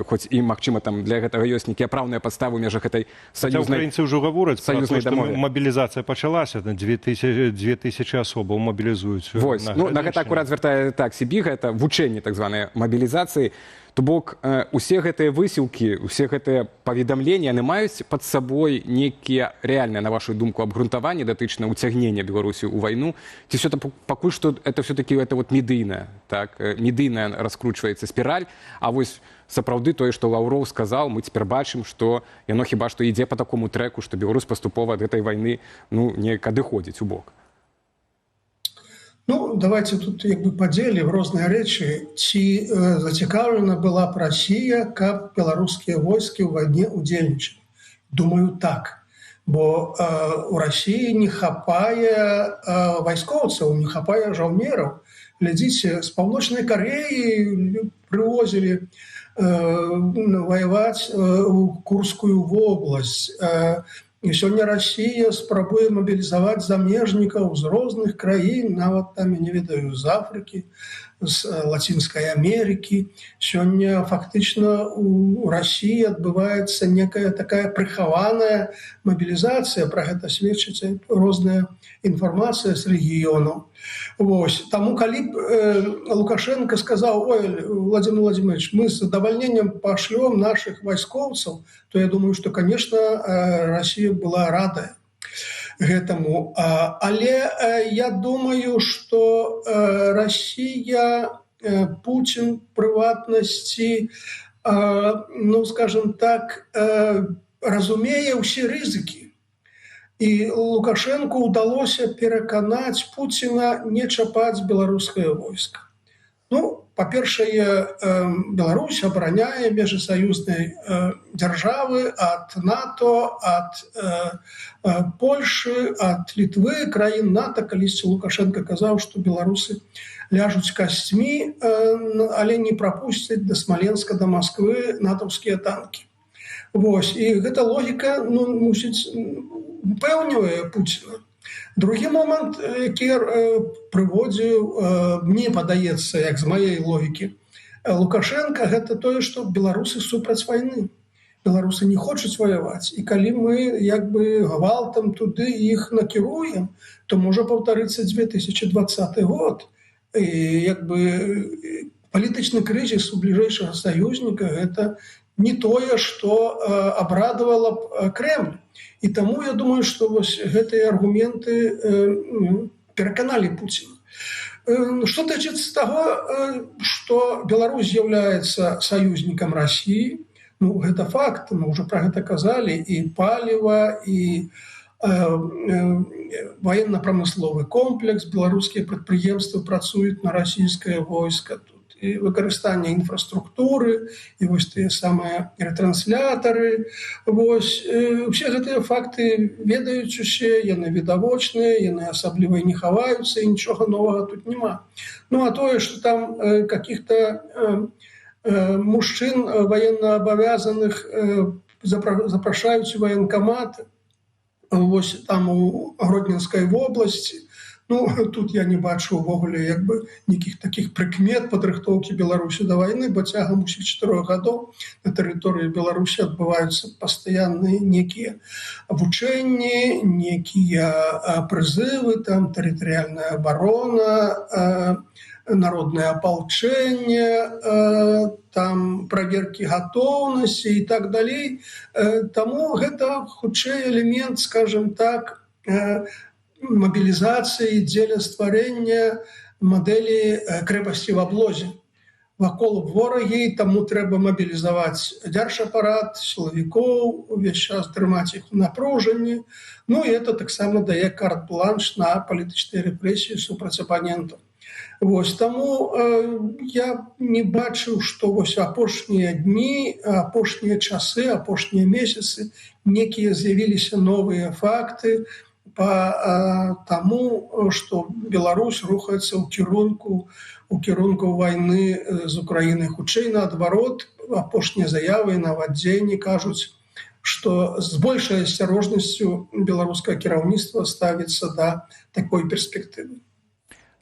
хоць і, магчыма, там для гэтага ёсць нейкія праўныя падставы ў межах гэтай саюзнай дамовы. Украінцы ўжо гавораць пра то, што мабілізацыя пачалася, 2000 асобаў мабілізуюць. Вось, ну, на гэта акурат звяртае так Сібіга, это вучэнне так званай мабілізацыі. То бок, усе гэтыя высілкі, усе гэтыя паведамленні, яны маюць пад сабой нейкія рэальныя, на вашу думку, абгрунтаванні датычна ўцягнення Беларусі ў вайну? Ці все пакуль што это все-таки медыйная, так, медыйная раскручваецца спіраль, а вось сапраўды тое, што Лаўроў сказаў, мы цяпер бачым, што яно хіба што ідзе па такому трэку, што Беларусь паступова ад гэтай вайны, ну, неяк адыходзіць у бок. Ну, давайте тут подзелим розныя рэчы. Ці зацікаўлена была б Расія, каб беларускія войскі ў вайне удзельнічалі? Думаю, так. Бо у Расіі не хапае вайскоўцаў, не хапае жаўнераў. Глядзіце, з Паўночнай Кареі прывозілі ваяваць у Курскую вобласць. І сёння Расія спрабуе мабілізаваць замежнікаў з розных краін, нават там, я не ведаю, з Афрыкі, з Лацінскай Амерыкі. Сёння фактычна у Расіі адбываецца некая такая прыхаваная мабілізацыя, пра гэта сведчыць розная інфармацыя з рэгіёнаў. Вось. Таму, калі б Лукашенко сказаў: ой, Владимир Владимирович, мы з задавальненнем пашлём наших вайскоўцаў, то я думаю, што, конечно, Расія была рада гэтаму. Але я думаю, што Расія, Путін, прыватнасці, ну, скажем так, разумее ўсе рызыкі. І Лукашенку ўдалося пераканаць Пуціна не чапаць беларускае войска. Ну, па-першае, Беларусь абараняе межы саюзнай дзяржавы ад НАТО, ад Польшы, ад Літвы, краін НАТО. Калісьці Лукашенко казаў, што беларусы ляжуць касцьмі, але не прапусцяць да Смаленска, да Масквы натаўскія танкі. Вось. І гэта логіка, ну, мусіць, упэўнівае Пуціна. Другі момант, які прыводзіў, мне падаецца, як з маёй логікі, Лукашенко, гэта тое, што беларусы супраць вайны. беларусы не хочуць ваяваць, і калі мы як бы гвалтам туды іх накіруем, то можа паўтарыцца 2020 год. І як бы палітычны крызіс у бліжэйшага саюзніка гэта не тое, што абрадавала б Крэмль. І таму я думаю, што вось гэтыя аргументы пераканалі Пуціна. Што тычыцца таго, што Беларусь з'яўляецца саюзнікам Расіі, ну, гэта факт, мы ўжо пра гэта казалі, і паліва, і военно-прамысловы комплекс, беларускія прадпрыемствы працуюць на расійскае войска, тут і выкарыстанне інфраструктуры, і вось тыя самыя ретранслятары. Вось, усе гэтыя факты ведаюць усе, яны відавочныя, яны асабліва і не хаваюцца, і нічога новага тут няма. Ну, а тое, што там каких-то мужчын военноабавязаных запрашаюць у военкомат, вось там у Гродненскай вобласці. Ну, тут я не бачу увогуле як бы нейкіх такіх прыкмет падрыхтоўкі Беларусі да вайны, бо цягам усіх 4 гадоў на тэрыторыі Беларусі адбываюцца пастаянныя некія вучэнні, некія прызывы, там тэрытарыяльная абарона, народнае апалчэнне, там праверкі гатоўнасці і так далей. Таму гэта хутчэй элемент, скажем так, мобілізацыі дзеля стварэння мадэлі крэпасці в аблозе. Вакол ворагі, таму трэба мабілізаваць дзяржапарат, сілавікоў, увесь час трымаць іх у напружанні. Ну і это таксама дае карт-бланш на палітычныя рэпрэсіі супраць апанентаў. Вось, таму я не бачыў, што вось апошнія дні, апошнія часы, апошнія месяцы некія з'явіліся новыя факты па таму, што Беларусь рухаецца ў кірунку вайны з Украінай. Хутчэй наадварот, апошнія заявы на вадзенні кажуць, што з большай асцярожнасцю беларускае кіраўніцтва ставіцца да такой перспектывы.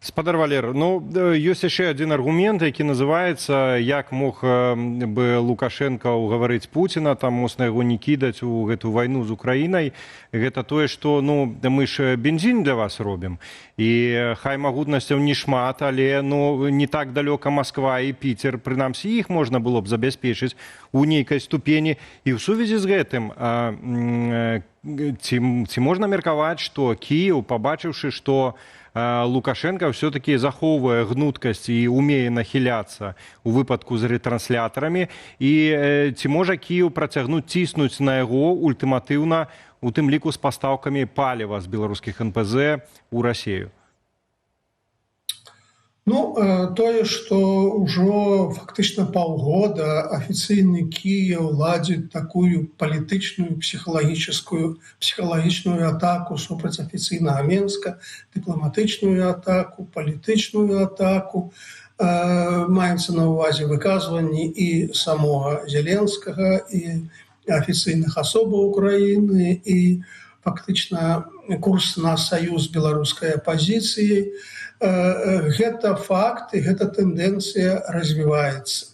Спадар Валер, ну, ёсць яшчэ адзін аргумент, які называецца, як мог бы Лукашенко угаварыць Пуціна, там моцна яго не кідаць у гэту вайну з Украінай. Гэта тое, што, ну, мы ж бензін для вас робім. І хай магутнасцяў не шмат, але, ну, не так далёка Масква і Піцер, прынамсі іх можна было б забяспечыць у нейкай ступені. І ў сувязі з гэтым, ці можна меркаваць, што Кіеў, пабачыўшы, што Лукашенко все-таки захоўвае гнуткасць і умее нахіляцца у выпадку з рэтрансляторамі, і ці можа Кіеў працягнуць ціснуць на яго ультыматыўна, у тым ліку з пастаўкамі паліва з беларускіх НПЗ у Расію? Ну, тое, што ўжо фактычна паўгода афіцыйны Кіеў ладзіць такую палітычную, псіхалагічную атаку супраць афіцыйнага Менска, дыпламатычную атаку, палітычную атаку, маецца на ўвазе выказванні і самога Зеленскага, і афіцыйных асобаў Украіны, і фактычна курс на саюз беларускай апазіцыі. Гэта факт і гэта тэндэнцыя развіваецца.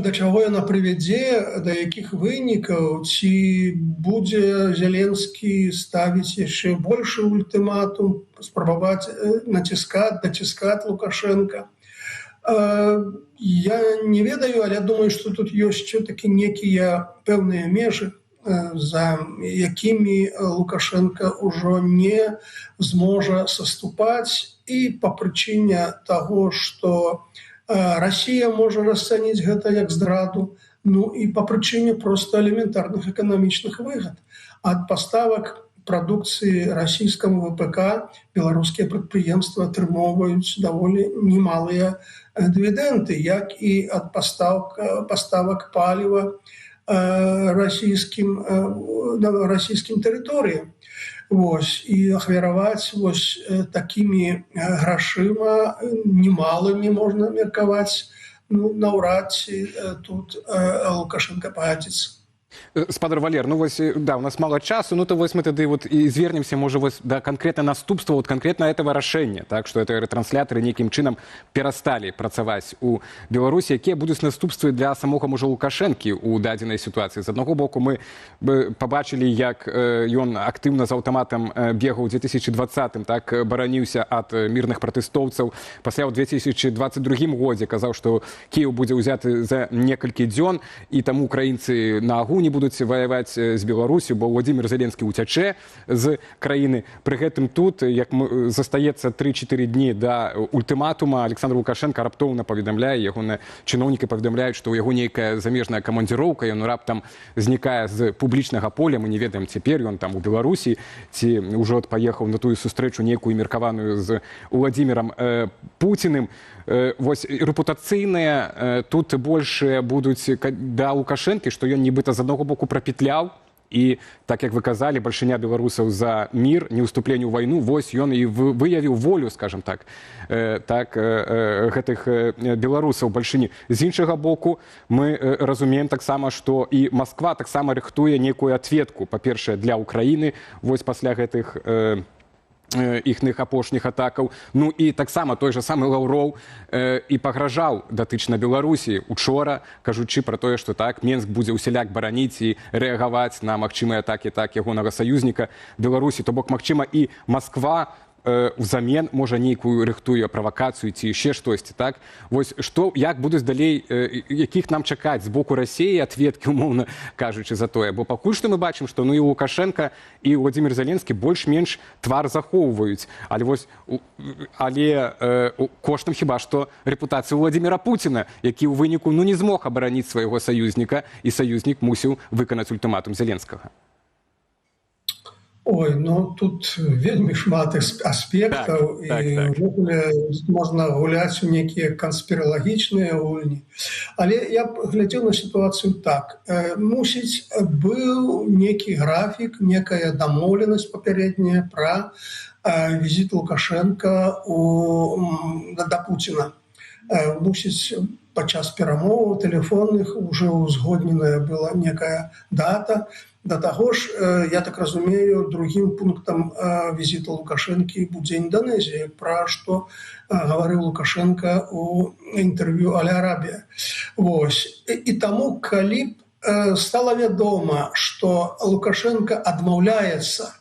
Да чаго яна прывядзе, да якіх вынікаў, ці будзе Зеленскі ставіць яшчэ большы ультыматум, спрабаваць даціскаць Лукашенка. Я не ведаю, але думаю, што тут ёсць такі некія пэўныя межы, за якімі Лукашенко ўжо не зможа саступаць, і па прычыне таго, што Расія можа расцаніць гэта як здраду, ну і па прычыне проста элементарных эканамічных выгад. Ад паставак прадукцыі расійскаму ВПК беларускія прадпрыемствы атрымоўваюць даволі немалыя дывідэнды, як і ад паставак паліва расійскім тэрыторыям. Вось, і ахвяраваць вось такімі грашыма немалымі можна меркаваць, ну, наўрад ці тут Лукашенко пагадзіцца. Спадар Валер, ну вось, да, у нас мало часу, ну то вось мы тады вот і звернемся, можа, вось да конкретна наступства вот конкретно этого рашэння, так, што это рэтрансляторы нейкім чынам перасталі працаваць у Беларусі, якія будуць наступствы для самога можа Лукашэнкі ў дадзенай сітуацыі. З аднаго боку мы пабачылі, як ён актыўна з аўтаматам бегаў у 2020-м, так, бараніўся ад мірных пратэстоўцаў. Пасля ў 2022 годзе казаў, што Кіеў будзе ўзяты за некалькі дзён, і таму украінцы на агу не будуць ваяваць з Беларусю, бо Владимир Зеленскі уцячэ з краіны. Пры гэтым тут, як застаецца 3-4 дні да ультыматума, Александр Лукашенко раптоўна паведамляе, ягоныя чыноўнікі паведамляюць, што ў яго нейкая замежная камандзіроўка, ён раптам знікае з публічнага поля, мы не ведаем цяпер, ён там у Беларусі, ці ўжо паехаў на тую сустрэчу нейкую меркаваную з Владимиром Путіным. Вось рэпутацыйныя тут больш будуць да Лукашэнкі, што ён нібыта з аднаго боку прапетляў, і, так як вы казалі, бальшыня беларусаў за мір, не ўступленне ў вайну, вось ён і выявіў волю, скажем так, гэтых беларусаў бальшыні. З іншага боку, мы разумеем таксама, што і Масква таксама рыхтуе нейкую адветку, па-першае, для Украіны, вось пасля гэтых іхных апошніх атакаў. Ну і таксама той же самы Лаўроў і пагражаў датычна Беларусі учора, кажучы пра тое, што так, Менск будзе ўсяляк бараніць і рэагаваць на магчымыя атакі так ягонага саюзніка Беларусі. То бок, магчыма, і Масква взамен можа нейкую рыхтуе правакацыю ці яшчэ штосьці, так? Вось што, як будуць далей, якіх нам чакаць з боку Расіі адветкі, умоўна кажучы, за тое? Бо пакуль што мы бачым, што ну і Лукашенко, і Владимир Зеленскі больш-менш твар захоўваюць, але коштам хіба што рэпутацыю Владимира Путіна, які ў выніку ну не змог абараніць свайго саюзніка, і саюзнік мусіў выканаць ультыматум Зеленскага. Ой, ну тут вельмі шмат аспектаў, і можна гуляць у нейкія канспіралагічныя гульні. Але я б глядзеў на сітуацыю так. Мусіць, быў нейкі графік, некая дамоўленасць папярэдняя пра візіт Лукашенка да Пуціна. Мусіць, падчас перамоваў тэлефонных уже узгодненая была некая дата. Да таго ж, я так разумею, другім пунктам візіту Лукашэнкі будзе Інданезія, пра што гаварыў Лукашенко у інтэрв'ю «Аль-Арабія». Вось. І таму, калі б стала вядома, што Лукашенко адмаўляецца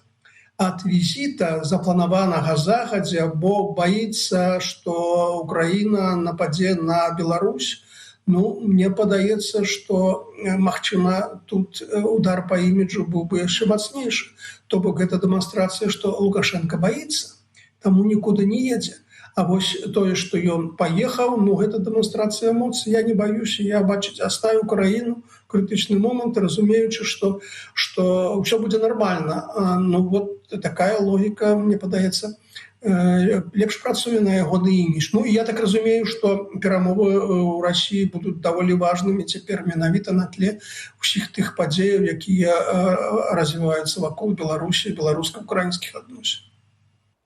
ад візіта запланаванага захадзя, бо баіцца, што Украіна нападзе на Беларусь, ну, мне падаецца, што, магчыма, тут удар па іміджу быў бы яшчэ мацнейшы. То бок гэта дэманстрацыя, што Лукашенко баіцца, таму нікуды не едзе. А вось тое, што ён паехаў, ну, гэта дэманстрацыя эмоцый. Я не баюся, я, бачыць, аставіў краіну, крытычны момант, разумеючы, што ўсё будзе нармальна. Ну, вот такая логіка, мне падаецца, лепш працуе на ягоны імідж. Ну, і я так разумею, што перамовы ў Расіі будуць даволі важнымі цяпер менавіта на тле ўсіх тых падзеяў, якія развіваюцца вакол Беларусі, беларуска-украінскіх адносін.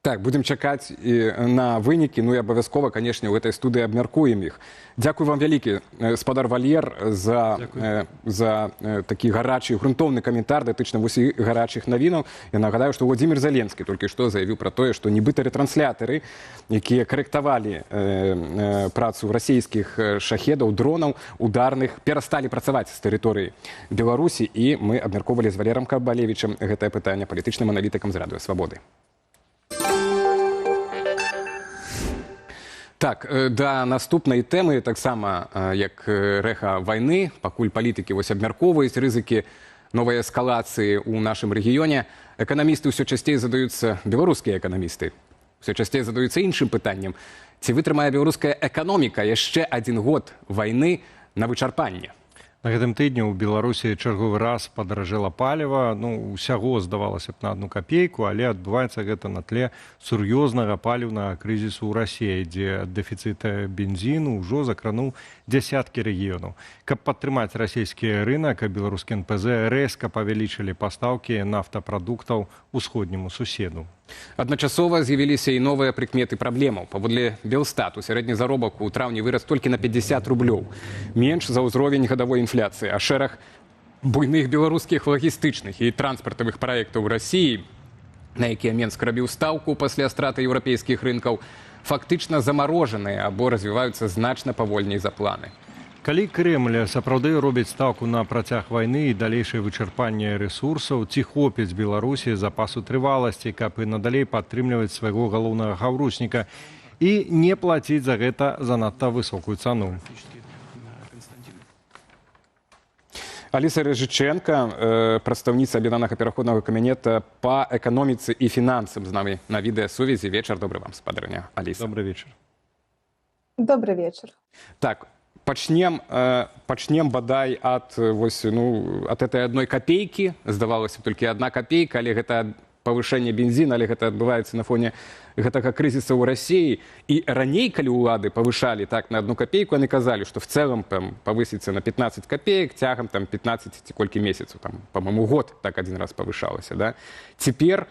Так, будем чакаць на вынікі, ну і абавязкова, канешне, ў гэтай студыі абмяркуем іх. Дзякуй вам вялікі, спадар Валер, за такі гарачы, грунтоўны каментар датычна ўсіх гарачых навінаў. Я нагадаю, што Владимир Зеленскі толькі што заявіў пра тое, што нібыта рэтрансляторы, якія карэктавалі працу расійскіх шахедаў, дронаў, ударных, перасталі працаваць з тэрыторыі Беларусі, і мы абмяркоўвалі з Валерам Кабалевічам гэтае пытанне, палітычным аналітыкам з Радыё Свабоды. Так, да наступнай тэмы, таксама як рэха вайны, пакуль палітыкі вось абмяркоўваюць рызыкі новай эскалацыі ў нашым рэгіёне, эканамісты ўсё часцей задаюцца, беларускія эканамісты, ўсё часцей задаюцца іншым пытаннем. Ці вытрымае беларуская эканоміка яшчэ адзін год вайны на вычарпанне? На гэтым тыдні ў Беларусі чарговы раз падаражэла паліва, ну, усяго здавалася б на 1 капейку, але адбываецца гэта на тле сур'ёзнага паліўнага крызісу ў Расіі, дзе дэфіцыт бензіну ўжо закрануў дзясяткі рэгіёнаў. Каб падтрымаць расійскі рынак, беларускі НПЗ рэзка павялічылі пастаўкі нафтапрадуктаў усходняму суседу. Адначасова з'явіліся і новыя прыкметы праблемаў. Паводле Белстату сярэдні заробак у траўні вырас толькі на 50 рублёў. Менш за ўзровень гадавой інфляцыі, а шэраг буйных беларускіх лагістычных і транспартавых праектаў Расіі, на якія Менск рабіў стаўку пасля страты еўрапейскіх рынкаў, фактычна замарожаныя або развіваюцца значна павольней за планы. Калі Кремль сапраўды робіць стаўку на працяг вайны і далейшае вычарпанне рэсурсаў, ці хопіць Беларусі запасу трываласці, каб і надалей падтрымліваць свайго галоўнага гаўручніка і не плаціць за гэта занадта высокую цану. Аліса Рыжыченка, прадстаўніца аб'яднанага пераходнага камітета па эканоміцы і фінансам з намі на відэасувязі. Вечар добры вам, спадарня Аліса. Добрый вечар. Добрый вечар. Так, пачнем бадай ад этой адной капейкі. Здавалася толькі 1 капейка, але гэта павышэнне бензіна, але гэта адбываецца на фоне гэтага крызіса ў Расіі. І раней, калі ўлады павышалі так на 1 капейку, яны казалі, што в цэлым павысіцца на 15 копеек цягам 15 ці колькі месяцаў, па-моему, год так один раз павышалася. Да? Цяпер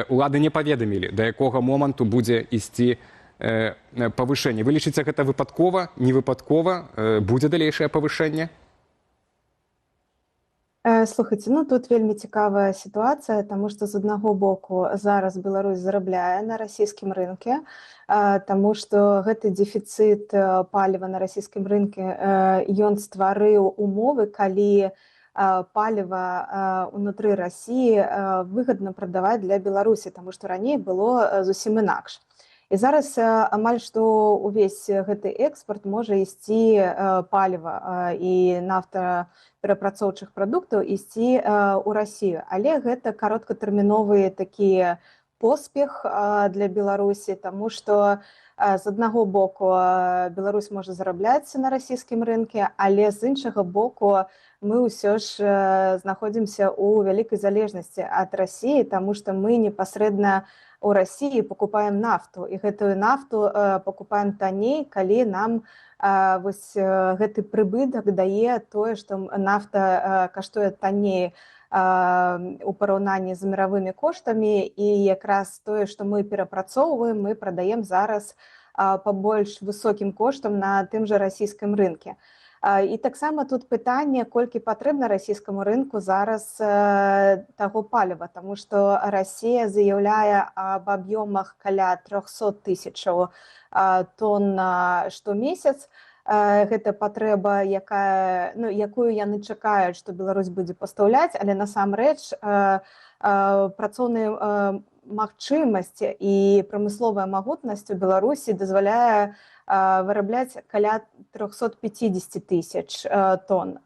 улады не паведамілі, да якога моманту будзе ісці павышэнне. Вы лічыце, гэта выпадкова, не выпадкова, будзе далейшае павышэнне? Слухайце, тут вельмі цікавая сітуацыя, таму што з аднаго боку зараз Беларусь зарабляе на расійскім рынке, таму што гэты дэфіцыт паліва на расійскім рынке ён стварыў умовы, калі паліва ўнутры Расіі выгадна прадаваць для Беларусі, таму што раней было зусім інакш. І зараз амаль што ўвесь гэты экспорт можа ісці паліва і нафтаперапрацоўчых прадуктаў ісці ў Расію. Але гэта кароткатэрміновы такі поспех для Беларусі, таму што з аднаго боку Беларусь можа зарабляць на расійскім рынке, але з іншага боку мы ўсё ж знаходзімся ў вялікай залежнасці ад Расіі, таму што мы непасрэдна у Расіі пакупаем нафту, і гэтую нафту пакупаем танней, калі нам гэты прыбытак дае тое, што нафта каштуе танней у параўнанні з міравымі коштамі, і якраз тое, што мы перапрацоўваем, мы прадаем зараз па больш высокім коштам на тым жа расійскім рынке. І таксама тут пытанне, колькі патрэбна расійскаму рынку зараз таго паліва, таму што Расія заяўляе аб аб'ёмах каля 300 000 тонн штомесяц. Гэта патрэба, якую яны чакаюць, што Беларусь будзе пастаўляць, але насамрэч працоўныя магчымасці і прамысловая магутнасць у Беларусі дазваляе вырабляць каля 350 000 тонн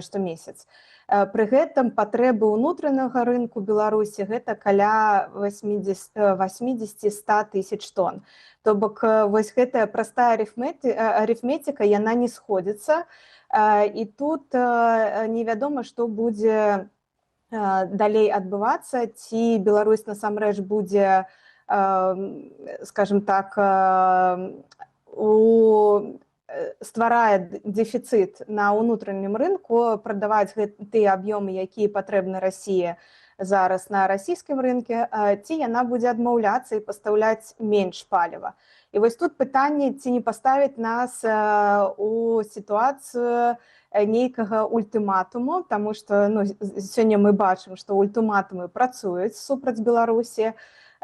штомесяц. Пры гэтым патрэбы ўнутранага рынку Беларусі гэта каля 80-100 000 тонн. То бок вось гэтая простая арифметика, яна не сходзіцца, і тут невядома, што будзе далей адбывацца, ці Беларусь насамрэч будзе, скажем так, стварае дэфіцыт на ўнутраннім рынку, прадаваць тыя аб'ёмы, якія патрэбны Расіі зараз на расійскім рынке, ці яна будзе адмаўляцца і пастаўляць менш паліва. І вось тут пытанне, ці не паставіць нас у сітуацыю нейкага ультыматуму, таму што сёння мы бачым, што ультыматумы працуюць супраць Беларусі,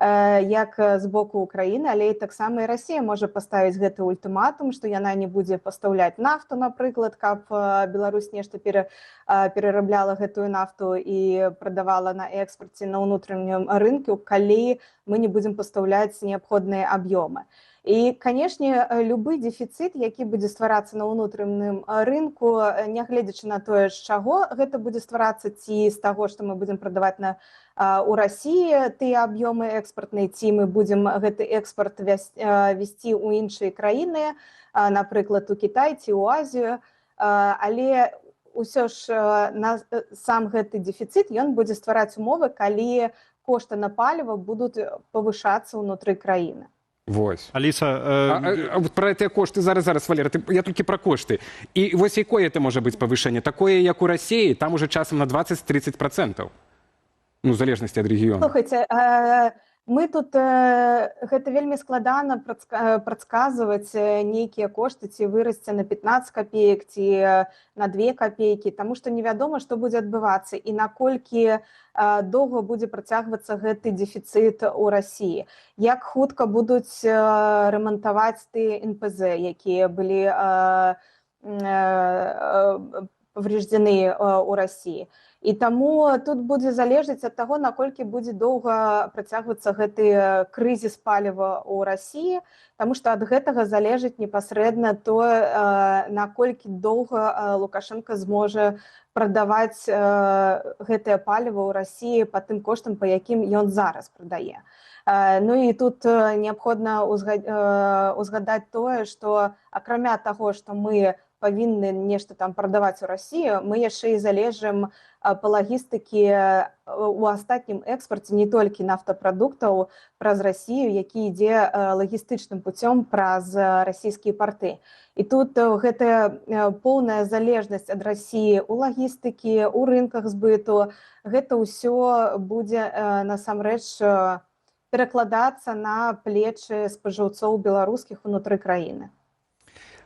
як з боку Украіны, але і таксама і Расія можа паставіць гэты ультыматум, што яна не будзе пастаўляць нафту, напрыклад, каб Беларусь нешта перарабляла гэтую нафту і прадавала на экспарце на ўнутраным рынку, калі мы не будзем пастаўляць неабходныя аб'ёмы. І, канешне, любы дэфіцыт, які будзе стварацца на ўнутраным рынку, нягледзячы на тое, з чаго гэта будзе стварацца, ці з таго, што мы будзем прадаваць у Расіі тыя аб'ёмы экспартныя, ці мы будзем гэты экспарт весці ў іншыя краіны, напрыклад, у Кітай ці ў Азію, але ўсё ж сам гэты дэфіцыт, ён будзе ствараць умовы, калі кошты на паліва будуць павышацца ўнутры краіны. Вось. Аліса, пра гэтыя кошты зараз, Валера, я толькі пра кошты. І вось якое это можа быць павышэнне? Такое, як у Расіі, там уже часам на 20-30%. Ну, в залежнасці ад рэгіёну. Слухайце, Мы тут гэта вельмі складана прадказваць нейкія кошты, ці вырасце на 15 копеек, ці на 2 копейкі, таму што невядома, што будзе адбывацца і наколькі доўга будзе працягвацца гэты дэфіцыт у Расіі. Як хутка будуць рамантаваць тыя НПЗ, якія былі павреждзены у Расіі. І таму тут будзе залежаць ад таго, наколькі будзе доўга працягвацца гэты крызіс паліва ў Расіі, таму што ад гэтага залежыць непасрэдна тое, наколькі доўга Лукашенко зможа прадаваць гэтае паліва ў Расіі па тым коштам, па якім ён зараз прадае. Ну і тут неабходна узгадаць тое, што акрамя таго, што мы павінны нешта там прадаваць у Расію, мы яшчэ і залежым па лагістыкі у астатнім экспарце не толькі нафтапрадуктаў праз Расію, які ідзе лагістычным путём праз расійскія парты. І тут гэтая поўная залежнасць ад Расіі у лагістыкі, у рынках збыту, гэта ўсё будзе насамрэч перакладацца на плечы спажыўцоў беларускіх унутры краіны.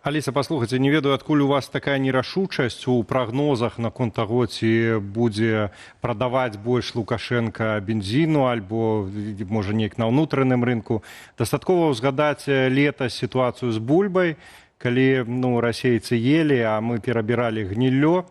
Аліса, паслухайце, не ведаю, адкуль у вас такая нерашучасць у прагнозах наконт таго, ці будзе прадаваць больш Лукашенко бензіну, альбо, можа, неяк на ўнутраным рынку. Дастаткова ўзгадаць летась сітуацыю з бульбай, калі расейцы елі, а мы перабіралі гніллё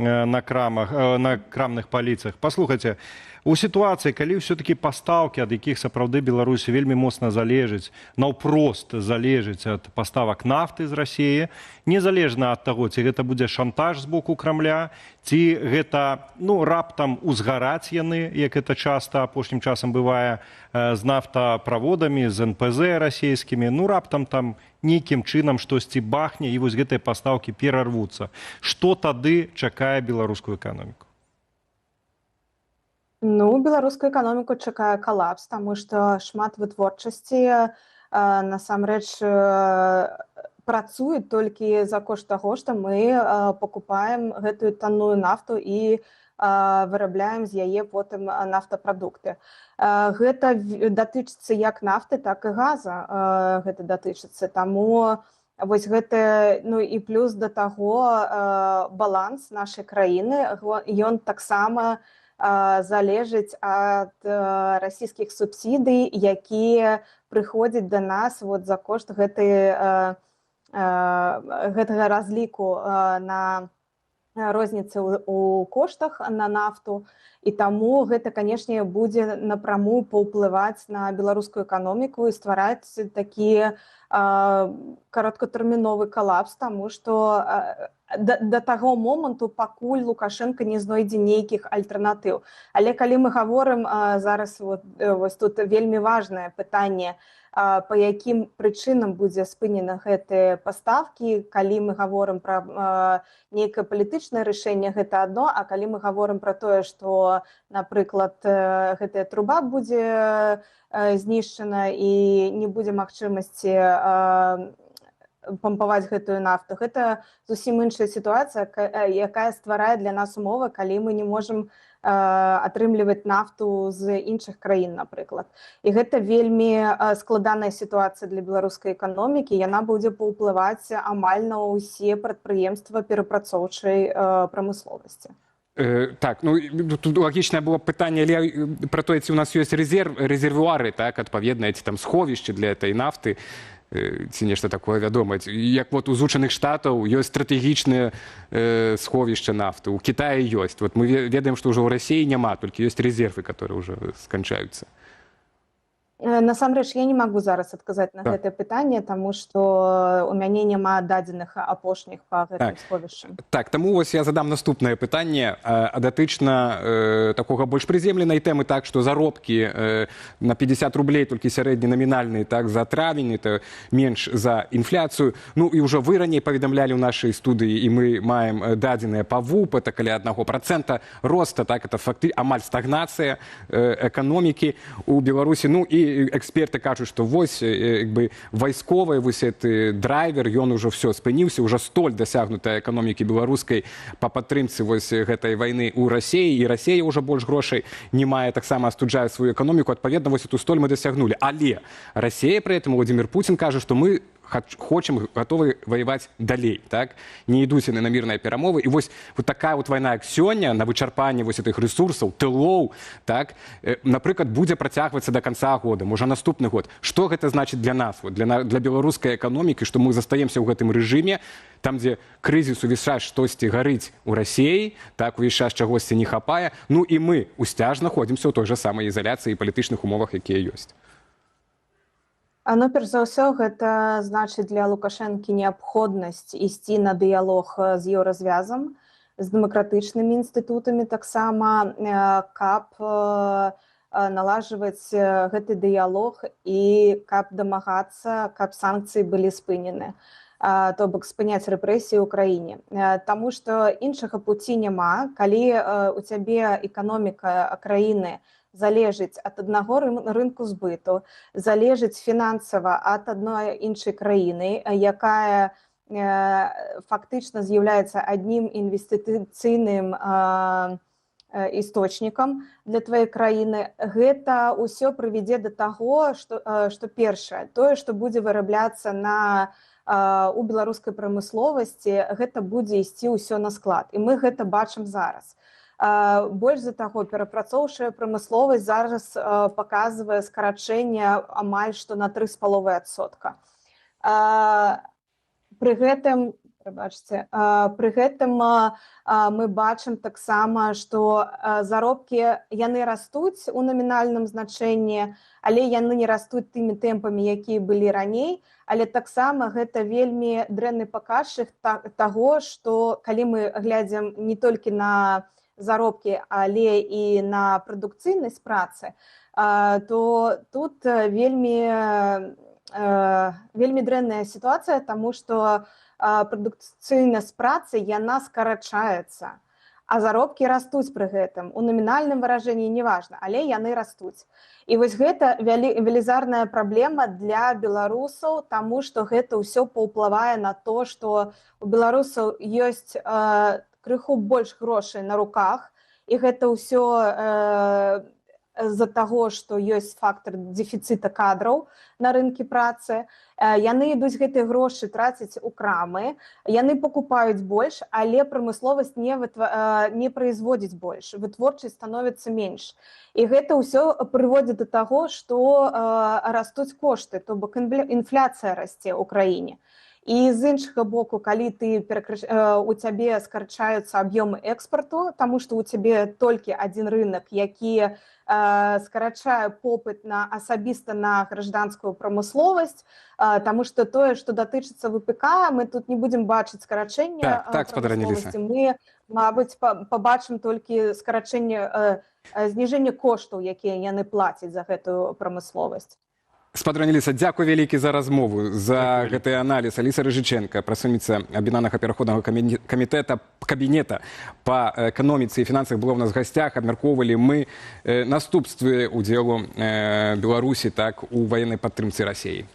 на крамных паліцах. Паслухайце, у сітуацыі, калі ўсё-такі пастаўкі, ад якіх сапраўды Беларусі вельмі моцна залежыць, наўпрост залежыць ад паставак нафты з Расіі, незалежна ад таго, ці гэта будзе шантаж з боку Крамля, ці гэта раптам узгараць яны, як гэта часта апошнім часам бывае з нафтаправодамі, з НПЗ расійскімі, раптам там нейкім чынам штосьці бахне, і вось гэтыя пастаўкі перарвуцца. Што тады чакае беларускую эканоміку? Беларускую эканоміку чакае калапс, таму што шмат вытворчасці насамрэч працуе толькі за кошт таго, што мы пакупаем гэтую танную нафту і вырабляем з яе потым нафтапрадукты. Гэта датычыцца як нафты, так і газа. Гэта датычыцца. Таму вось гэта, і плюс да таго баланс нашай краіны, ён таксама залежыць ад расійскіх субсідый, якія прыходзяць да нас за кошт гэтага разліку на розніцы ў коштах на нафту. І таму гэта, канешне, будзе напраму паўплываць на беларускую эканоміку і ствараць такі кароткатэрміновы калапс, таму што да таго моманту, пакуль Лукашенко не знойдзе нейкіх альтэрнатыў. Але калі мы гаворым зараз, вось тут вельмі важнае пытанне, па якім прычынам будзе спынена гэтыя пастаўкі, калі мы гаворым пра нейкае палітычнае рашэнне, гэта адно, а калі мы гаворым пра тое, што, напрыклад, гэтая труба будзе знішчана і не будзе магчымасці пампаваць гэтую нафту. Гэта зусім іншая сітуацыя, якая стварае для нас умовы, калі мы не можам атрымліваць нафту з іншых краін, напрыклад. І гэта вельмі складаная сітуацыя для беларускай эканомікі. Яна будзе паўплываць амаль на ўсе прадпрыемствы перапрацоўчай прамысловасці. Так, тут лагічнае было пытанне пра тое, ці ў нас ёсць рэзервуары, адпаведныя, ці там сховішчы для этой нафты, ці нешта такое вядома. Як у Злучаных Штатаў ёсць стратэгічныя сховішча нафты, у Кітаі ёсць. Мы ведаем, што ўжо ў Расіі няма, толькі ёсць рэзервы, которые ўжо сканчаюцца. Насамрэч, я не магу зараз адказаць на гэтае пытанне, таму што у мяне няма дадзеных апошніх па гэтым сховішчам. Так, таму вось я задам наступнае пытанне датычна такога больш прыземленай тэмы, так, што заробкі на 50 рублей, толькі сярэдні намінальны, так, за травень, это менш за інфляцыю. І ўжо вы раней паведамлялі ў нашай студыі, і мы маем дадзеныя па ВУП, это каля 1% роста, так, это амаль стагнацыя эканомікі ў Беларусі. І эксперты кажуць, што вось вайсковы драйвер, ён ужо все спыніўся, уже столь дасягнутая эканомікі беларускай па падтрымцы гэтай вайны ў Расіі, і Расія ўжо больш грошай не мае, таксама астуджае сваю эканоміку, адпаведна, вось эту столь мы дасягнулі. Але Расія пры этом, Владимир Путин кажа, што мы хочам, гатовы ваяваць далей, так? Не ідуць яны на мірныя перамовы. І вось такая вайна, як сёння, на вычарпанне гэтых ресурсаў, тылоў, так, напрыклад, будзе працягвацца до конца года, можа наступны год. Што гэта значыць для нас, для беларускай эканомікі, што мы застаемся ў гэтым рэжыме, там, дзе крызіс увесь час штосьці гарыць у Расіі, так, увесь час чагосьці не хапае, ну і мы усцяж знаходзімся ў той жа самай ізаляцыі і палітычных умовах, якія ёсць. Ну, перш за ўсё, гэта значыць для Лукашэнкі неабходнасць ісці на дыялог з еўразвязам, з дэмакратычнымі інстытутамі таксама, каб налажваць гэты дыялог і каб дамагацца, каб санкцыі былі спынены, то бок спыняць рэпрэсіі ў краіне. Таму што іншага пуці няма, калі у цябе эканоміка краіны залежыць ад аднаго рынку збыту, залежыць фінансава ад адной іншай краіны, якая фактычна з'яўляецца аднім інвестыцыйным істочнікам для твоей краіны. Гэта ўсё прывядзе да таго, што першае, тое, што будзе вырабляцца у беларускай прамысловасці, гэта будзе ісці ўсё на склад. І мы гэта бачым зараз. Больш за таго, перапрацоўчая прамысловасць зараз паказвае скарачэнне амаль што на 3,5%. Пры гэтым мы бачым таксама, што заробкі яны растуць у намінальным значэнні, але яны не растуць тымі тэмпамі, якія былі раней, але таксама гэта вельмі дрэнны паказчык таго, што калі мы глядзім не толькі на заробкі, але і на прадукцыйнасць працы, то тут вельмі дрэнная сітуацыя, таму што прадукцыйнасць працы яна скарачаецца, а заробкі растуць пры гэтым. У намінальным выражэнні неважна, але яны растуць. І вось гэта велізарная праблема для беларусаў, таму што гэта ўсё паўплывае на то, што у беларусаў ёсць крыху больш грошай на руках, і гэта ўсё з-за таго, што ёсць фактор дэфіцыта кадраў на рынке працы. Яны ідуць гэтыя грошы траціць у крамы, яны пакупаюць больш, але прамысловасць не прайзводзіць больш, вытворчасць становіцца менш. І гэта ўсё прыводзіць да таго, што растуць кошты, то бок інфляцыя расце ў краіне. І з іншага боку, калі у цябе скарачаюцца аб'ёмы экспарту, таму што ў цябе толькі адзін рынак, які скарачае попыт асабіста на гражданскую прамысловасць, таму што тое, што датычыцца ВПК, мы тут не будзем бачыць скарачэння прамысловасці, мы, мабыць, пабачым толькі зніжэнне коштаў, якія яны плацяць за гэтую прамысловасць. Спадарня Аліса, дзякуй вялікі за размову, за гэты аналіз. Аліса Рыжыченка, прадстаўніца аб'яднанага пераходнага кабінета па эканоміцы і фінансах, была ў нас в гасцях. Абмяркоўвалі мы наступствы удзелу Беларусі у ваеннай падтрымцы Расіі.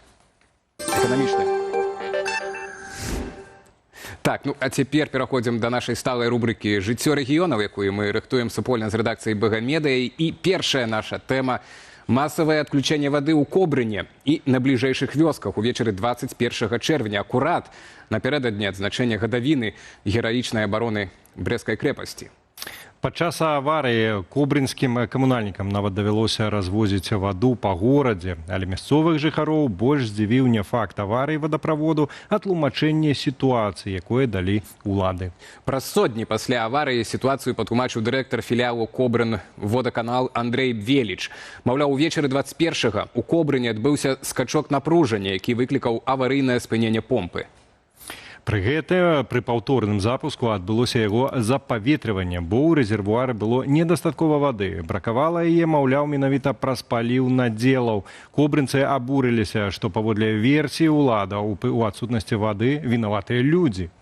Эканамічнай. Так, ну а цяпер пераходзім да нашай сталай рубрыкі «Жыццё рэгіёнаў», якую мы рыхтуем супольна з рэдакцыяй «Бэгамедыя». І першая наша тэма – масавае адключэнне вады ў Кобрыне і на бліжэйшых вёсках увечары 21 чэрвеня, акурат напярэдадні адзначэння гадавіны гераічнай абароны Брэсцкай крэпасці. Падчас аварыі кобрынскім камунальнікам нават давялося развозіць ваду па горадзе, але мясцовых жыхароў больш здзівіў не факт аварыі вадаправоду, а тлумачэнне сітуацыі, якое далі улады. Праз сотні пасля аварыі сітуацыю патлумачыў дырэктар філіалу Кобрын водаканал Андрей Веліч. Маўляў, увечары 21-га у Кобрыне адбыўся скачок напружання, які выклікаў аварыйнае спыненне помпы. Пры гэтым пры паўторным запуску адбылося яго запаветрыванне, бо ў рэзервуары было недастаткова вады. Бракавала яе, маўляў, менавіта праз паліў надзелаў. Кобрынцы абурыліся, што паводле версіі ўлада ў адсутнасці вады вінаватыя людзі.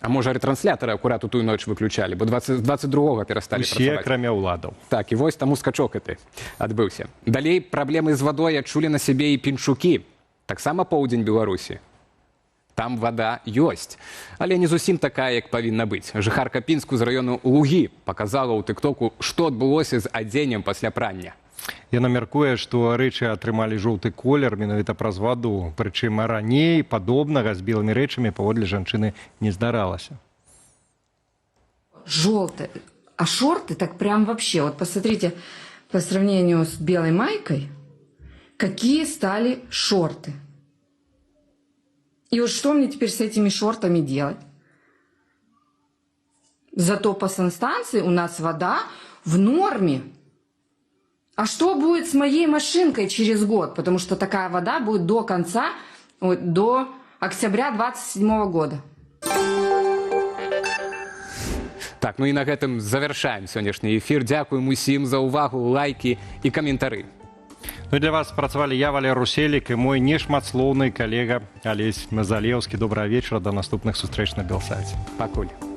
А можа ретранслятары акурат у тую ноч выключалі, бо 22-го перасталі Усе, працаваць. акрамя ўладаў. Так, і вось таму скачок гэты адбыўся. Далей праблемы з вадой адчулі на сябе і пінчукі. Таксама поўдзень Беларусі. Там вада ёсць, але не зусім такая, як павінна быць. Жыхарка Пінску з раёну Лугі паказала ў тыктоку, што адбылося з адзеннем пасля прання. Яна мяркуе, што рэчы атрымалі жоўты колер менавіта праз ваду. Прычым раней падобнага з белымі рэчамі паводле жанчыны не здаралася. Желтые. А шорты так прям вообще. Вот посмотрите, по сравнению с белой майкой, какие стали шорты. И вот что мне теперь с этими шортами делать? Зато по санстанции у нас вода в норме. А что будет с моей машинкой через год? Потому что такая вода будет до конца, до октября 2027 года. Так, ну і на гэтым завяршаем сённяшні эфір. Дзякуем усім за ўвагу, лайкі і каментары. Ну, для вас працавалі я, Валер Руселік, і мой нешматслоўны калега Алесь Мазалеўскі. Добрага вечара, да наступных сустрэч на Белсайце. Пакуль.